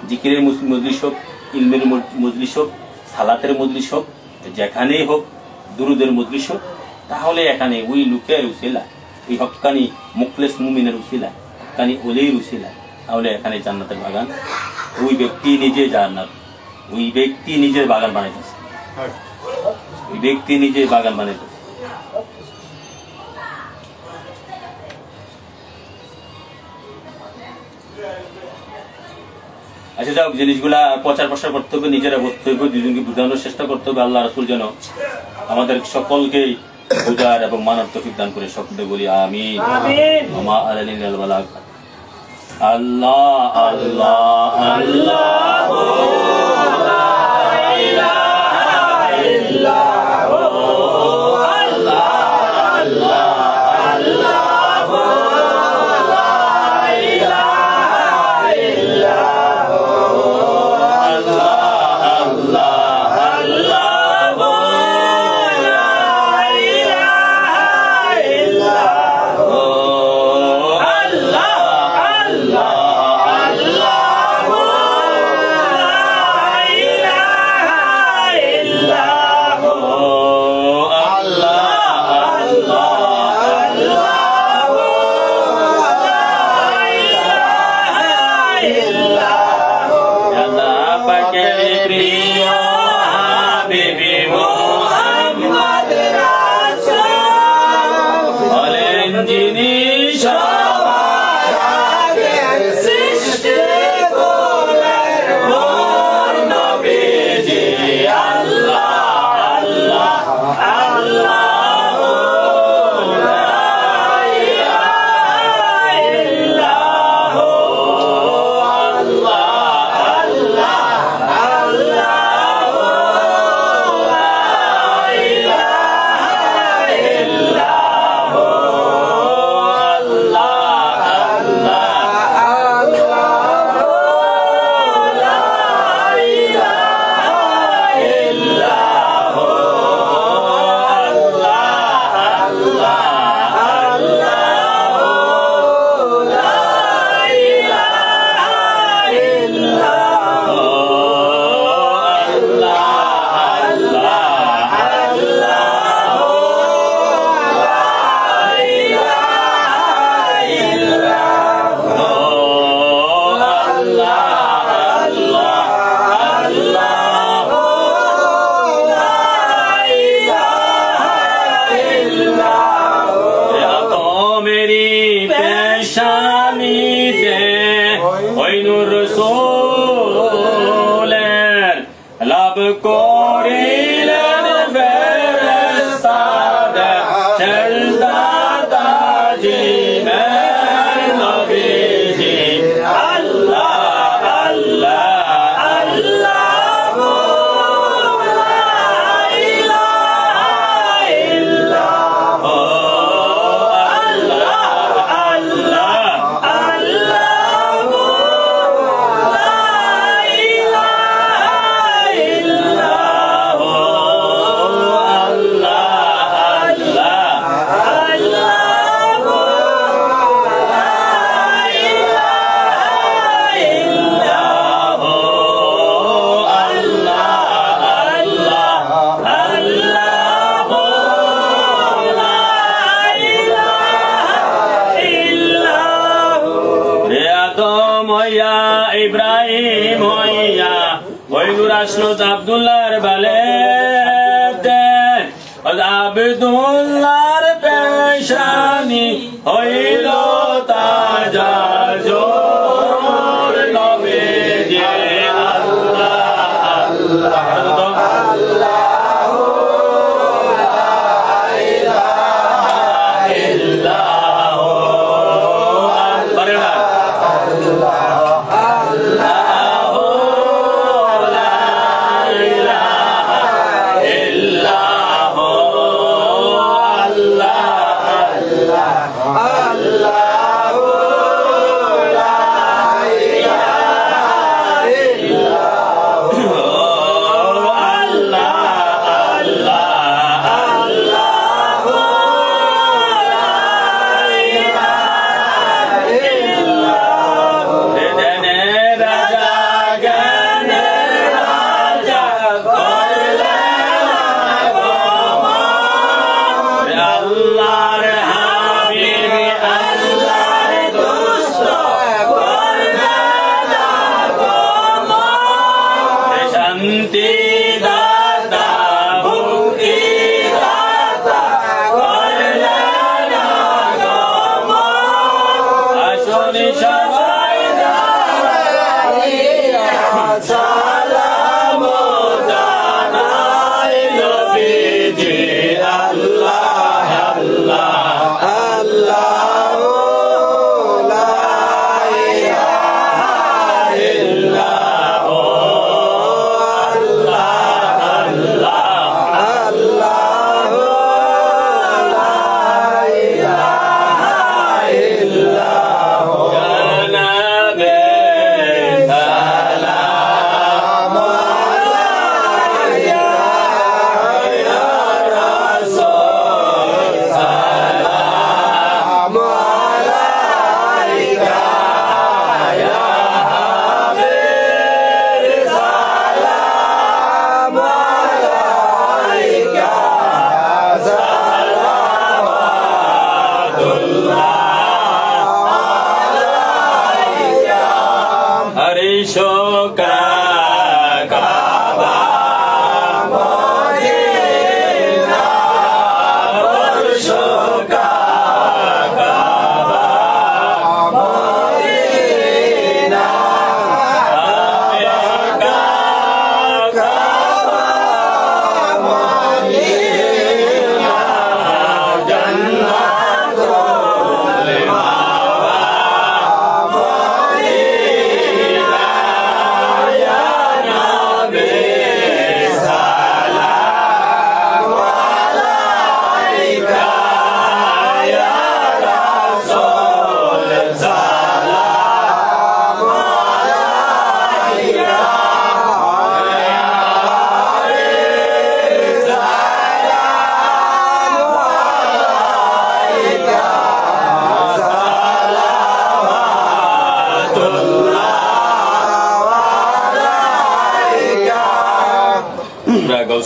জিকিরের মজলিস হোক, ইলমের মজলিস হোক, সালাতের মজলিস হোক, যেখানেই হোক, দুরুদের মজলিস হোক, তাহলে এখানে ওই লোকের উসিলা, ওই হক্কানি মুখলেস মুমিনের উসিলা, হক্কানি ওলির উসিলা, তাহলে এখানে জান্নাতের বাগান। ওই ব্যক্তি নিজে জান্নাত, ওই ব্যক্তি নিজের বাগান বানাইতেছে, ওই ব্যক্তি নিজে বাগান বানাইতেছে। আচ্ছা, যাও, জিনিসগুলা প্রচার প্রসার করতে হবে, নিজেরা বুঝতে হবে, দুজনকে বোঝানোর চেষ্টা করতে হবে। আল্লাহ রাসূল যেন আমাদের সকলকে বুঝার এবং মানার তৌফিক দান করে। সকলে বলি আমিন। আল্লাহ আল্লাহ আল্লাহ পেশানিতে ওই নূর রাসূলের লাভ করিলেন ফেরেশতাদের সেজদা তাজিমের নবীজি আল্লাহ আল্লাহ আল্লাহ লা ইলাহা ইল্লাল্লাহ আল্লাহ আল্লাহ আল্লাহ লা ইলাহা ইল্লাল্লাহ ইব্রাহিম হইয়া ওই নূর আসলো আব্দুল্লাহর বালেতে আব্দুল্লাহর পেশানি হইল তাজা জোর নবীজি আল্লাহ আল্লাহ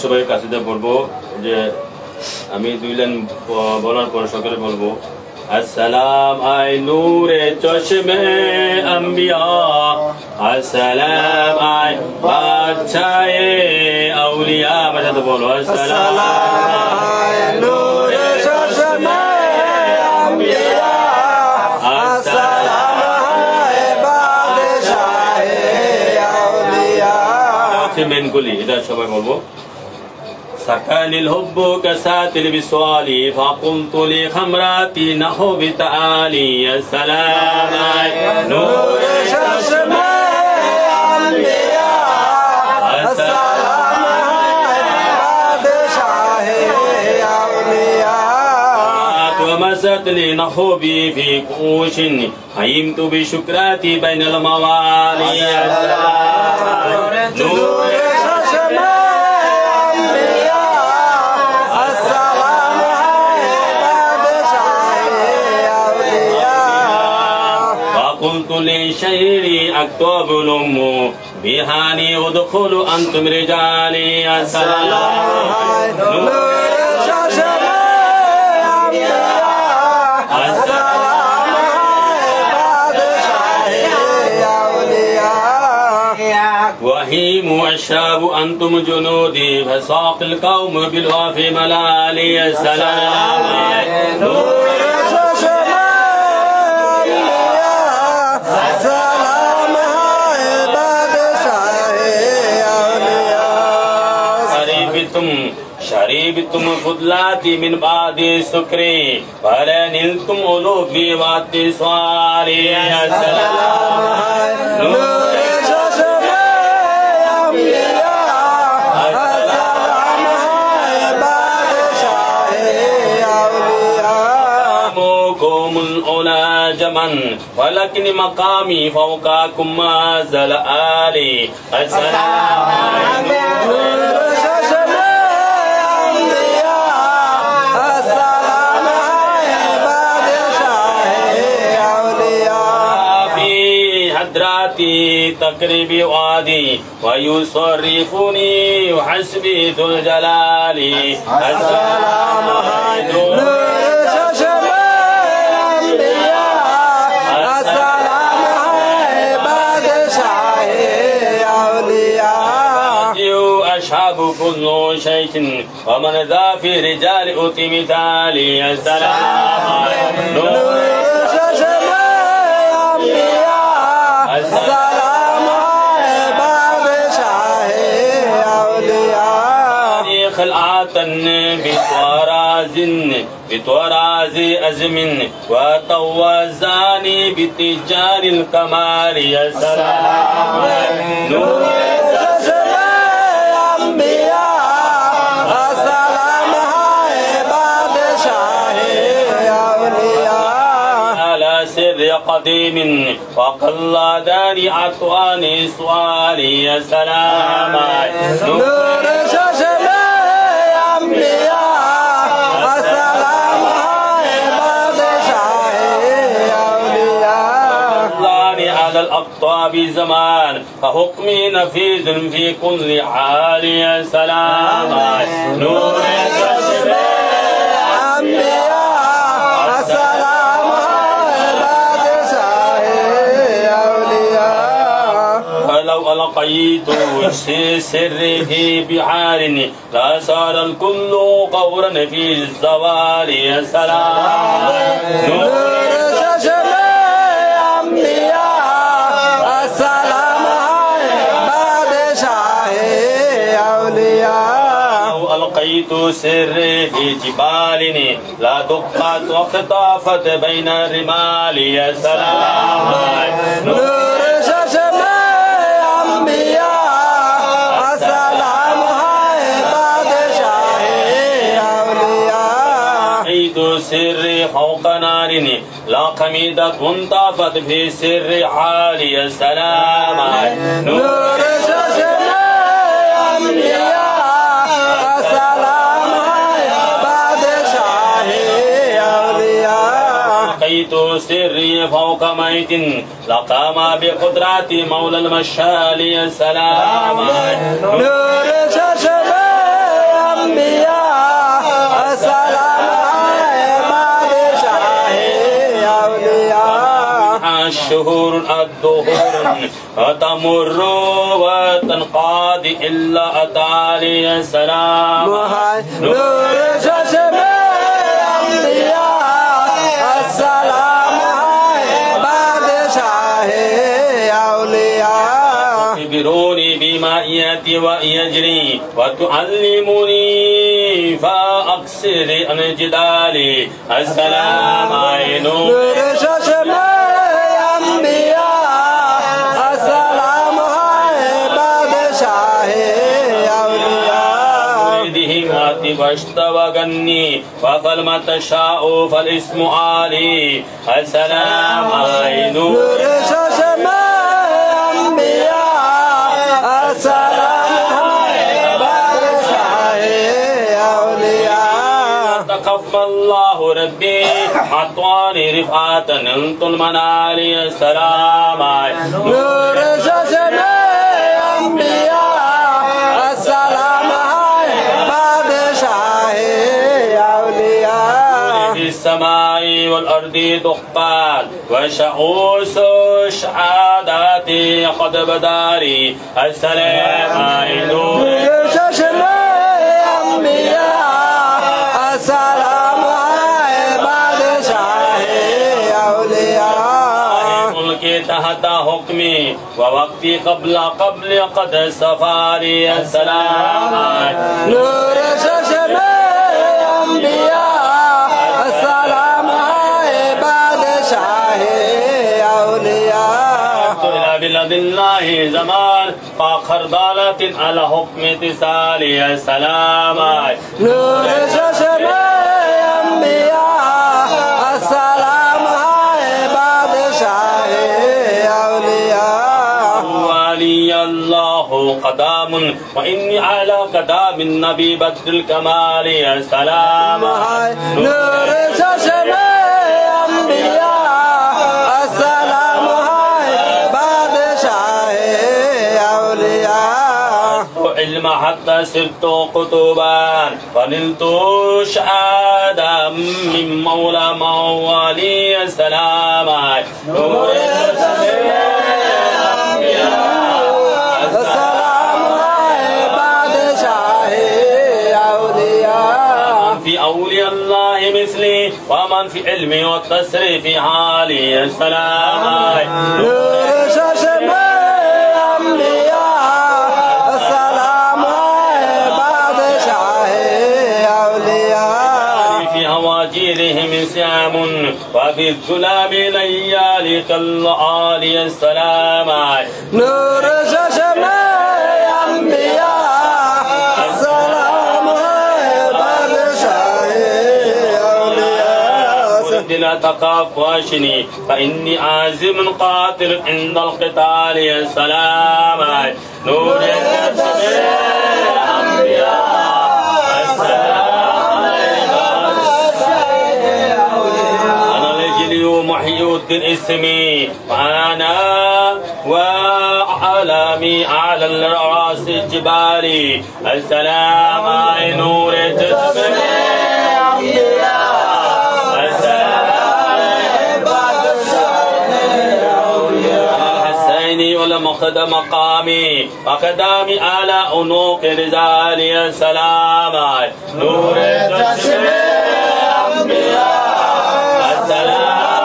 সবাই কাছে বলবো যে আমি দুই লাইন বলার পর সকলে বলবো আসসালাম আই নূরে চশমে আম্বিয়া আসসালাম আই বাদশায়ে আউলিয়া বাজাতে বলো আসসালাম আই নূরে চশমে আম্বিয়া এটা সবাই বলবো سكن الحب كسات البسوال فقلت لخمراتي نحو بتعالي يا سلام نور ومست لي نحوبي في كوش حيمت بشكراتي بين الموالي يا سلام نور قلت لشيري أكتب الأم بهاني ودخل أنتم رجالي يا سلام وهيم الشاب أنتم جنودي فساق القوم بالوافي ملالي يا سلام شريبتم فضلاتي من بعد سكري ولا نلتم ألوبي واتصالي يا سلام نور الأولى جمن ولكن مقامي فوقكم ما زال آلي السلام تقربي وادي ويصرفني وحسبي ذو الجلال السلام عليكم أشهب كل شيء ومن ذا في رجال أتي مثالي السلام عليكم خلعة بتوراز أزم وطوزاني بتجار الكمال يا سلام نور قديم وقلداني عطواني سوالي يا سلام نور شجر الأنبياء السلام عباد أولياء الله على الأقطاب زمان فحكمي نفيذ في كل حال يا سلام نور شجر الأنبياء السلام ألقيت سري في بحار لا صار الكل قورا في الزوال يا سلام نور شجر الأنبياء السلام بعد شاه أولياء ألقيت سري في جبال لا دقت واختطافت بين الرمال يا سلام نور شجر سري فوق نار لا قميدة طافت في سر حالي يا سلام نور شجر الأنبياء السلام بعد شاه أولياء لقيت سري فوق ميت لقام بقدرات مولى المشال يا سلام نور شجر الأنبياء السلام الشهور الدهور تمر وتنقضي إلا أتالي يا سلام نور شجر الأنبياء السلام بعد شاه أولياء اعتبروني بماء يأتي ويجري وتعلمني فأقصر عن جدالي السلام عليكم نور چشم انبیاء السلام ہے بادشاہ اولیاء دهمات واشتوغني وفل ما تشاء فالاسم علي السلام عليكم نور چشم انبیاء السلام ہے بادشاہ اولیاء تقبل الله ربي أعطاني رفعة نلت المنال السلام عليكم نور چشم انبیاء السلام ہے بادشاہ اولیاء في السماء والأرض تخبال وشعوس شهاداتي قد بداري السلام عليكم چشم انبیاء السلام ہے بادشاہ اولیاء ملكي تحت حكمي ووقتي قبل قد سفاري السلام عليكم نور چشم انبیاء السلام ہے بادشاہ اولیاء إلى بلاد الله زمان فآخر ضالة على حكم تسالي السلام عليكم نور چشم انبیاء السلام ہے بادشاہ اولیاء ولي الله قدام وإني على قدام النبي بدر الكمال السلام عليكم نور چشم انبیاء السلام ہے بادشاہ اولیاء علم حتى صرت قطبا ونلت شهادة من مولى موالي السلام عليكم السلام ہے بادشاہ اولیاء في أولياء الله مثلي ومن في علمي والتصريف حالي السلام عليكم نور چشم انبیاء السلام ہے بادشاہ اولیاء في هواجرهم سام وفي الظلام ليالي كالعالي السلام عليكم نور چشم انبیاء السلام ہے بادشاہ اولیاء لا تخاف واشني فإني عازم قاتل عند القتال السلام عليكم نور الأنبياء السلام أنا لجلي محيي الدين اسمي وأنا وعلامي على الرأس الجبال السلام عليكم نور ولمقد مقامي وقدامي على عنق رجالي السلام عليكم نور السلام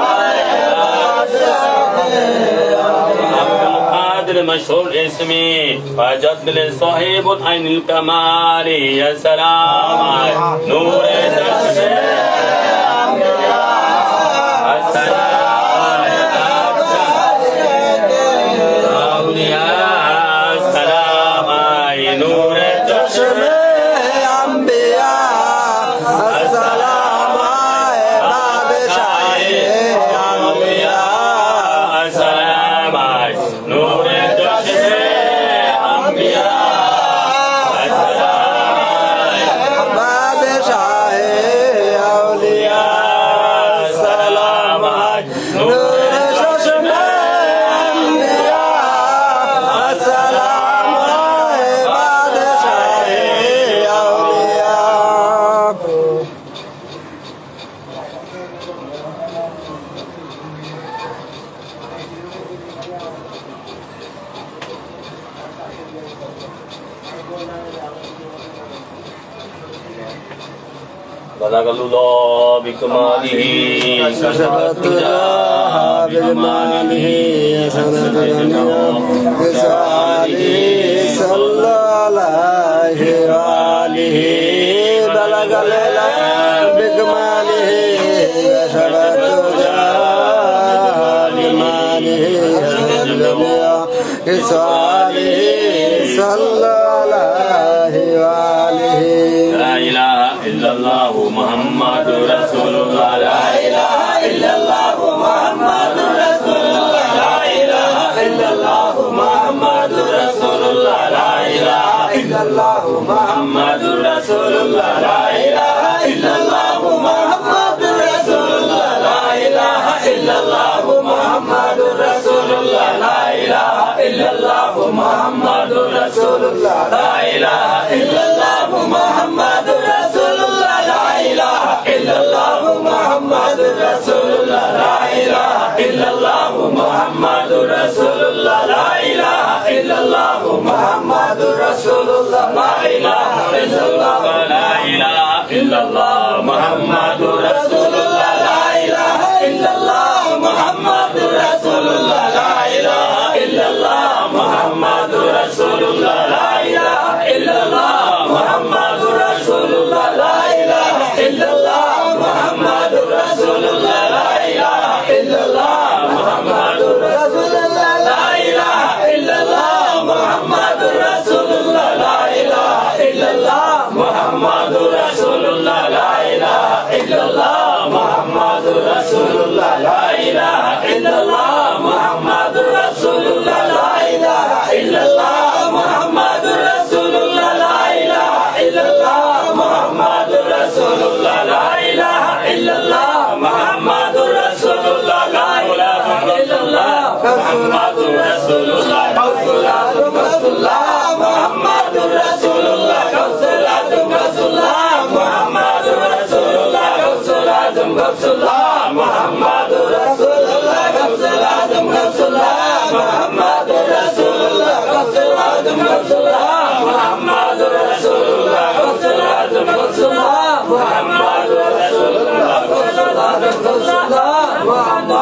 عبد القادر مشهور اسمي وجد لصاحب عين الكمال السلام عليكم نور بلغ الله بكماله كشفت الله بجماله سند بسعاده صلى صالح صلى عليه وآله لا إله إلا الله محمد رسول الله لا إله إلا الله محمد رسول الله لا إله إلا الله محمد رسول الله لا إله إلا الله محمد رسول الله لا إله إلا الله محمد رسول الله لا إله إلا الله محمد رسول الله لا إله إلا الله محمد رسول الله لا إله إلا الله محمد رسول الله لا إله إلا الله محمد رسول الله لا إله إلا الله محمد رسول الله لا إله إلا الله محمد رسول الله لا إله إلا الله لا إله إلا الله محمد رسول الله لا إله إلا الله محمد رسول الله لا إله إلا الله محمد رسول الله لا إله إلا الله محمد رسول الله لا إله إلا الله محمد رسول الله لا إله إلا الله محمد رسول الله لا إله إلا الله محمد رسول الله لا إله إلا الله محمد رسول الله لا إله إلا الله محمد رسول الله لا إله إلا الله محمد رسول الله لا إله إلا الله محمد رسول الله لا إله إلا الله محمد رسول الله لا إله إلا الله محمد رسول الله لا إله إلا الله محمد رسول الله رسول الله محمد رسول الله رسول الله محمد رسول الله رسول الله محمد رسول الله رسول الله محمد رسول الله رسول الله محمد رسول الله رسول الله محمد رسول الله رسول الله محمد رسول الله رسول الله محمد رسول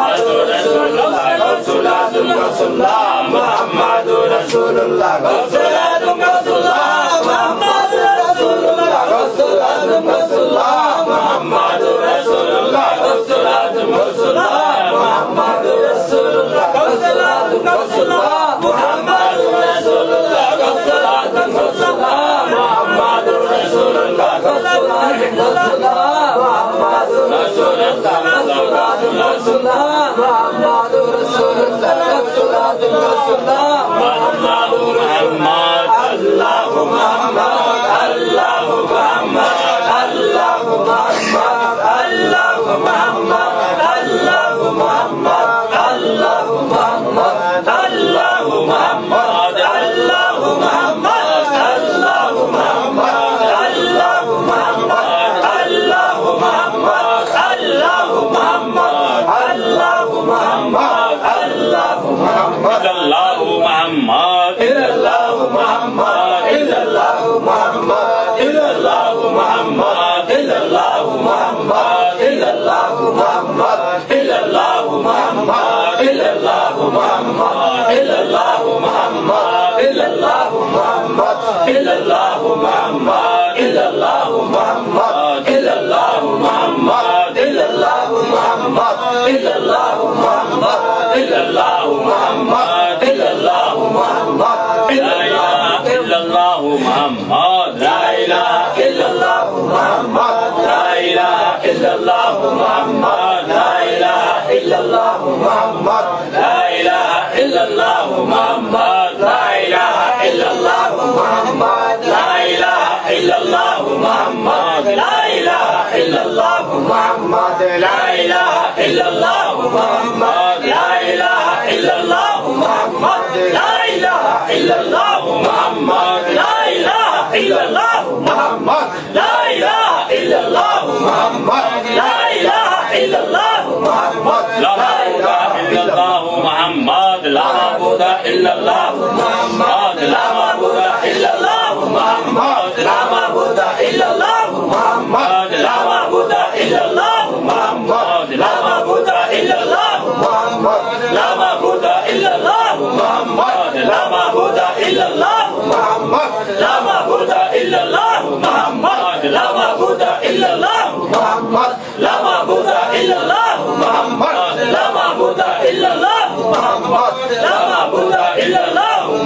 الله رسول الله محمد رسول الله رسول الله محمد رسول الله رسول الله محمد رسول الله رسول الله محمد رسول الله رسول الله محمد رسول الله رسول الله محمد رسول الله رسول الله محمد رسول الله رسول الله محمد محمد الله محمد الله محمد الله محمد الله محمد الله محمد الله محمد الله محمد الله محمد الله محمد الله محمد الله محمد الله محمد الله محمد الله محمد الله محمد إلا الله محمد إلا الله محمد إلا الله محمد إلا الله محمد إلا الله محمد إلا الله محمد إلا الله محمد إلا الله محمد إلا الله محمد إلا الله محمد إلا الله محمد إلا الله محمد إلا الله محمد إلا الله محمد إلا الله محمد إلا الله محمد لا إله إلا الله محمد لا إله إلا الله محمد لا إله إلا الله محمد لا إله إلا الله محمد لا إله إلا الله محمد لا إله إلا الله محمد لا إله إلا الله محمد لا إله إلا الله محمد لا إله إلا الله محمد لا إله إلا الله محمد لا إله إلا الله محمد لا إله إلا الله محمد لا إله إلا الله محمد لا إله إلا الله محمد لا إله إلا الله محمد لا معبود إلا الله محمد لا معبود إلا الله محمد لا معبود إلا الله محمد لا معبود إلا الله محمد لا معبود إلا الله محمد لا معبود إلا الله محمد لا معبود إلا الله محمد لا معبود إلا الله محمد لا معبود إلا الله محمد لا معبود إلا الله محمد لا معبود إلا الله محمد لا معبود إلا الله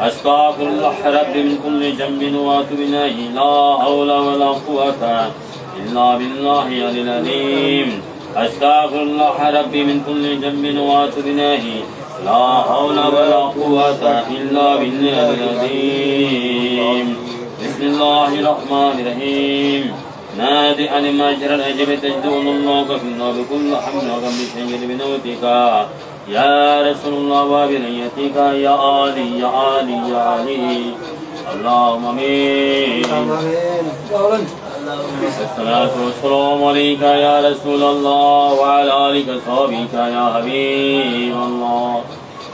أستغفر الله ربي من كل ذنب وأتوب إليه لا حول ولا قوة إلا بالله العلي العظيم أستغفر الله ربي من كل ذنب وأتوب إليه لا حول ولا قوة إلا بالله العظيم بسم الله الرحمن الرحيم نادي أن ماجر الأجب تجدون الله في النار بكل حمد وغم بشيء بنوتك يا رسول الله وبنيتك يا علي يا علي يا علي اللهم آمين الصلاة والسلام عليك يا رسول الله وعلى آلك وصحبك يا حبيب الله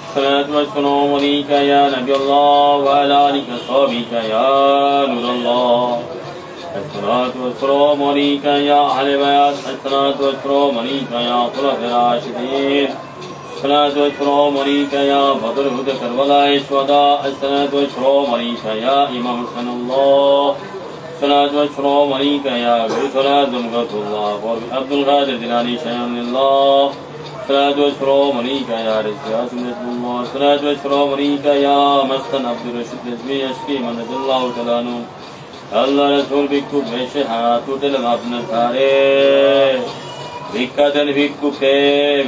الصلاة والسلام عليك يا نبي الله وعلى آلك وصحبك يا نور الله الصلاة والسلام عليك يا أهل بيت الصلاة والسلام عليك يا خلفاء الراشدين الصلاة والسلام عليك يا بدر هدى كربلاء الشهداء الصلاة والسلام عليك يا إمام حسن الله الصلاة والسلام عليك يا غوث دمغة الله عبد القادر جيلاني شيخ الله الصلاة والسلام عليك يا رزق سنة الله الصلاة والسلام عليك يا مسكن عبد الرشيد رزمي يشكي من الله تعالى আল্লাহ রাসূল ভিক্ষুক বেশে হাত উঠালেন আপনার ধারে ভিক্ষা দেন ভিক্ষুকে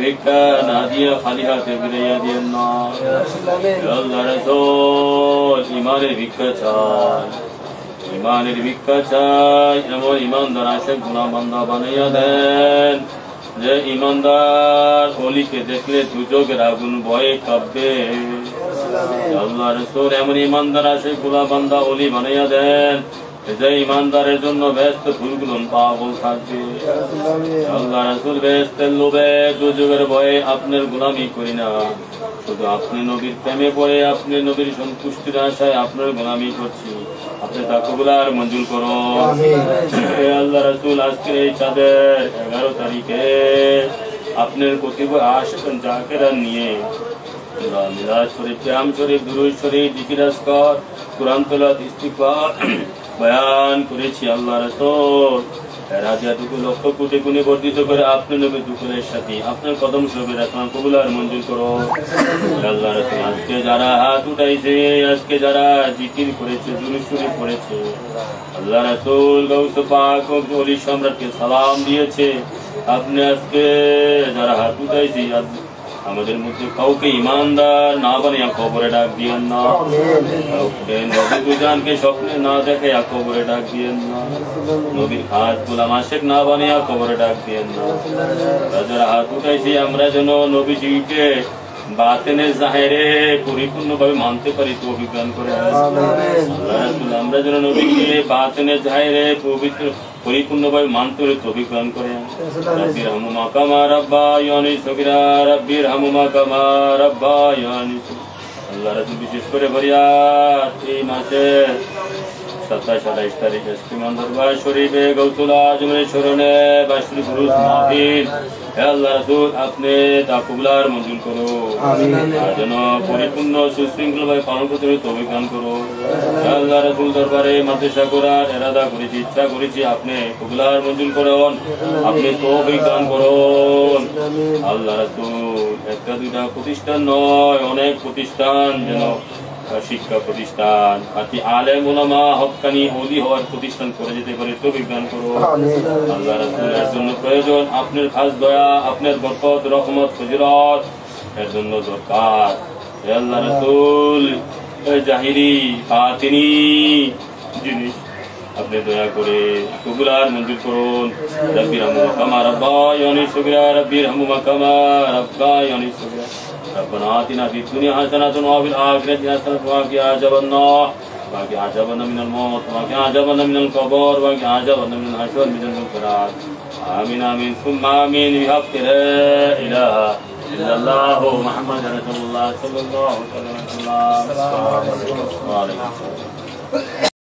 ভিক্ষা না দিয়ে খালি হাতে ফিরিয়ে দিয়েন না আল্লাহ রাসূল ইমানের ভিক্ষা চাই ইমানের ভিক্ষা চাই এমন ইমানদার আশেক গোলাম বান্দা বানাইয়া দেন যে ইমানদার অলিকে দেখলে দুচোখের আগুন ভয়ে কাঁপবে আল্লাহ রাসূল এমন ইমানদার আশেক গোলাম বান্দা অলি বানাইয়া দেন যে ইমানদারের জন্য ব্যস্ত ফুলগুলো পাগল থাকবে আল্লাহ রাসূল ব্যস্তের লোভে দুযুগের ভয়ে আপনার গোলামি করি না শুধু আপনি নবীর প্রেমে পড়ে আপনি নবীর সন্তুষ্টির আশায় আপনার গোলামি করছি আপনি তা কবুলার মঞ্জুর করুন আল্লাহ রাসূল আজকের এই চাঁদের 11 তারিখে আপনার কতিপয় আশিক জাকেরা নিয়ে মিলাদ শরীফ কিয়াম শরীফ দুরূদ শরীফ জিকির আজকার কুরআন তেলাওয়াত ইস্তিগফার বয়ান করেছি আল্লাহ রাসূল রাজিয়াতুকে লক্ষ কোটি গুণে বর্ধিত করে আপনি নবী দুকুলের সাথে আপনার কদম শরীফে রাখলাম কবুলার মঞ্জুর করো আল্লাহ রাসূল আজকে যারা হাত উঠাইছে আজকে যারা জিকির করেছে দুরূদ শরীফ পড়েছে আল্লাহ রাসূল গাউস পাক ও ওলি সম্রাটকে সালাম দিয়েছে আপনি আজকে যারা হাত উঠাইছে আমাদের মধ্যে কাউকে ইমানদার না বানিয়ে কবরে ডাক দিয়েন না কাউকে নবী দুজানকে স্বপ্নে না দেখে কবরে ডাক দিয়েন না নবীর খাস গোলাম আশেক না বানিয়ে কবরে ডাক দিয়েন না যারা হাত উঠাইছি আমরা যেন নবীজিকে বাতেনে জাহেরে পরিপূর্ণভাবে মানতে পারি তৌফিক দান করে আল্লাহ রাসূল আমরা যেন নবীকে বাতেনে জাহেরে পবিত্র পরিপূর্ণভাবে মানতে পারি তৌফিক দান করে রব্বির হামহুমা কামা রাব্বায়ানি সগীরা রব্বির হামহুমা কামা রাব্বায়ানি আল্লাহ রাসূল বিশেষ করে বরিয়াত এই মাসে 27-28 তারিখ ইস্তিমান দরবার শরীফে গৌসুল আজমের শরণে বার্ষিক উরুস মাহফিল আল্লাহ রাসূল আপনি তা কবুলার মঞ্জুর করো যেন পরিপূর্ণ সুশৃঙ্খলভাবে পালন করতে তৌফিক দান করো আল্লাহ রাসূল দরবারে মাদ্রাসা করার ইরাদা করেছি ইচ্ছা করেছি আপনি কবুলার মঞ্জুর করুন আপনি তৌফিক দান করুন আল্লাহ রাসূল একটা দুইটা প্রতিষ্ঠান নয় অনেক প্রতিষ্ঠান যেন শিক্ষা প্রতিষ্ঠান আতি আলেম উলামা হক্কানি ওলি হওয়ার প্রতিষ্ঠান করে যেতে পারে তৌফিক দান করুন আল্লাহ রাসূলের জন্য প্রয়োজন আপনার খাস দয়া আপনার বরকত রহমত ফজিলত এর জন্য দরকার হে আল্লাহ রাসূল জাহিরি বাতিনি জিনিস আপনি দয়া করে কবুলার মঞ্জুর করুন রব্বির হামহুমা কামা রাব্বায়ানি সগীরা রব্বির হামহুমা কামা রাব্বায়ানি সগীরা ربنا آتنا في الدنيا حسنة وفي الآخرة حسنة وقنا عذاب النار وقنا عذابنا من الموت وقنا عذابنا من القبر وقنا عذابنا من الحشر من المنكرات آمين آمين ثم آمين بحق لا إله إلا الله محمد رسول الله صلى الله عليه وسلم.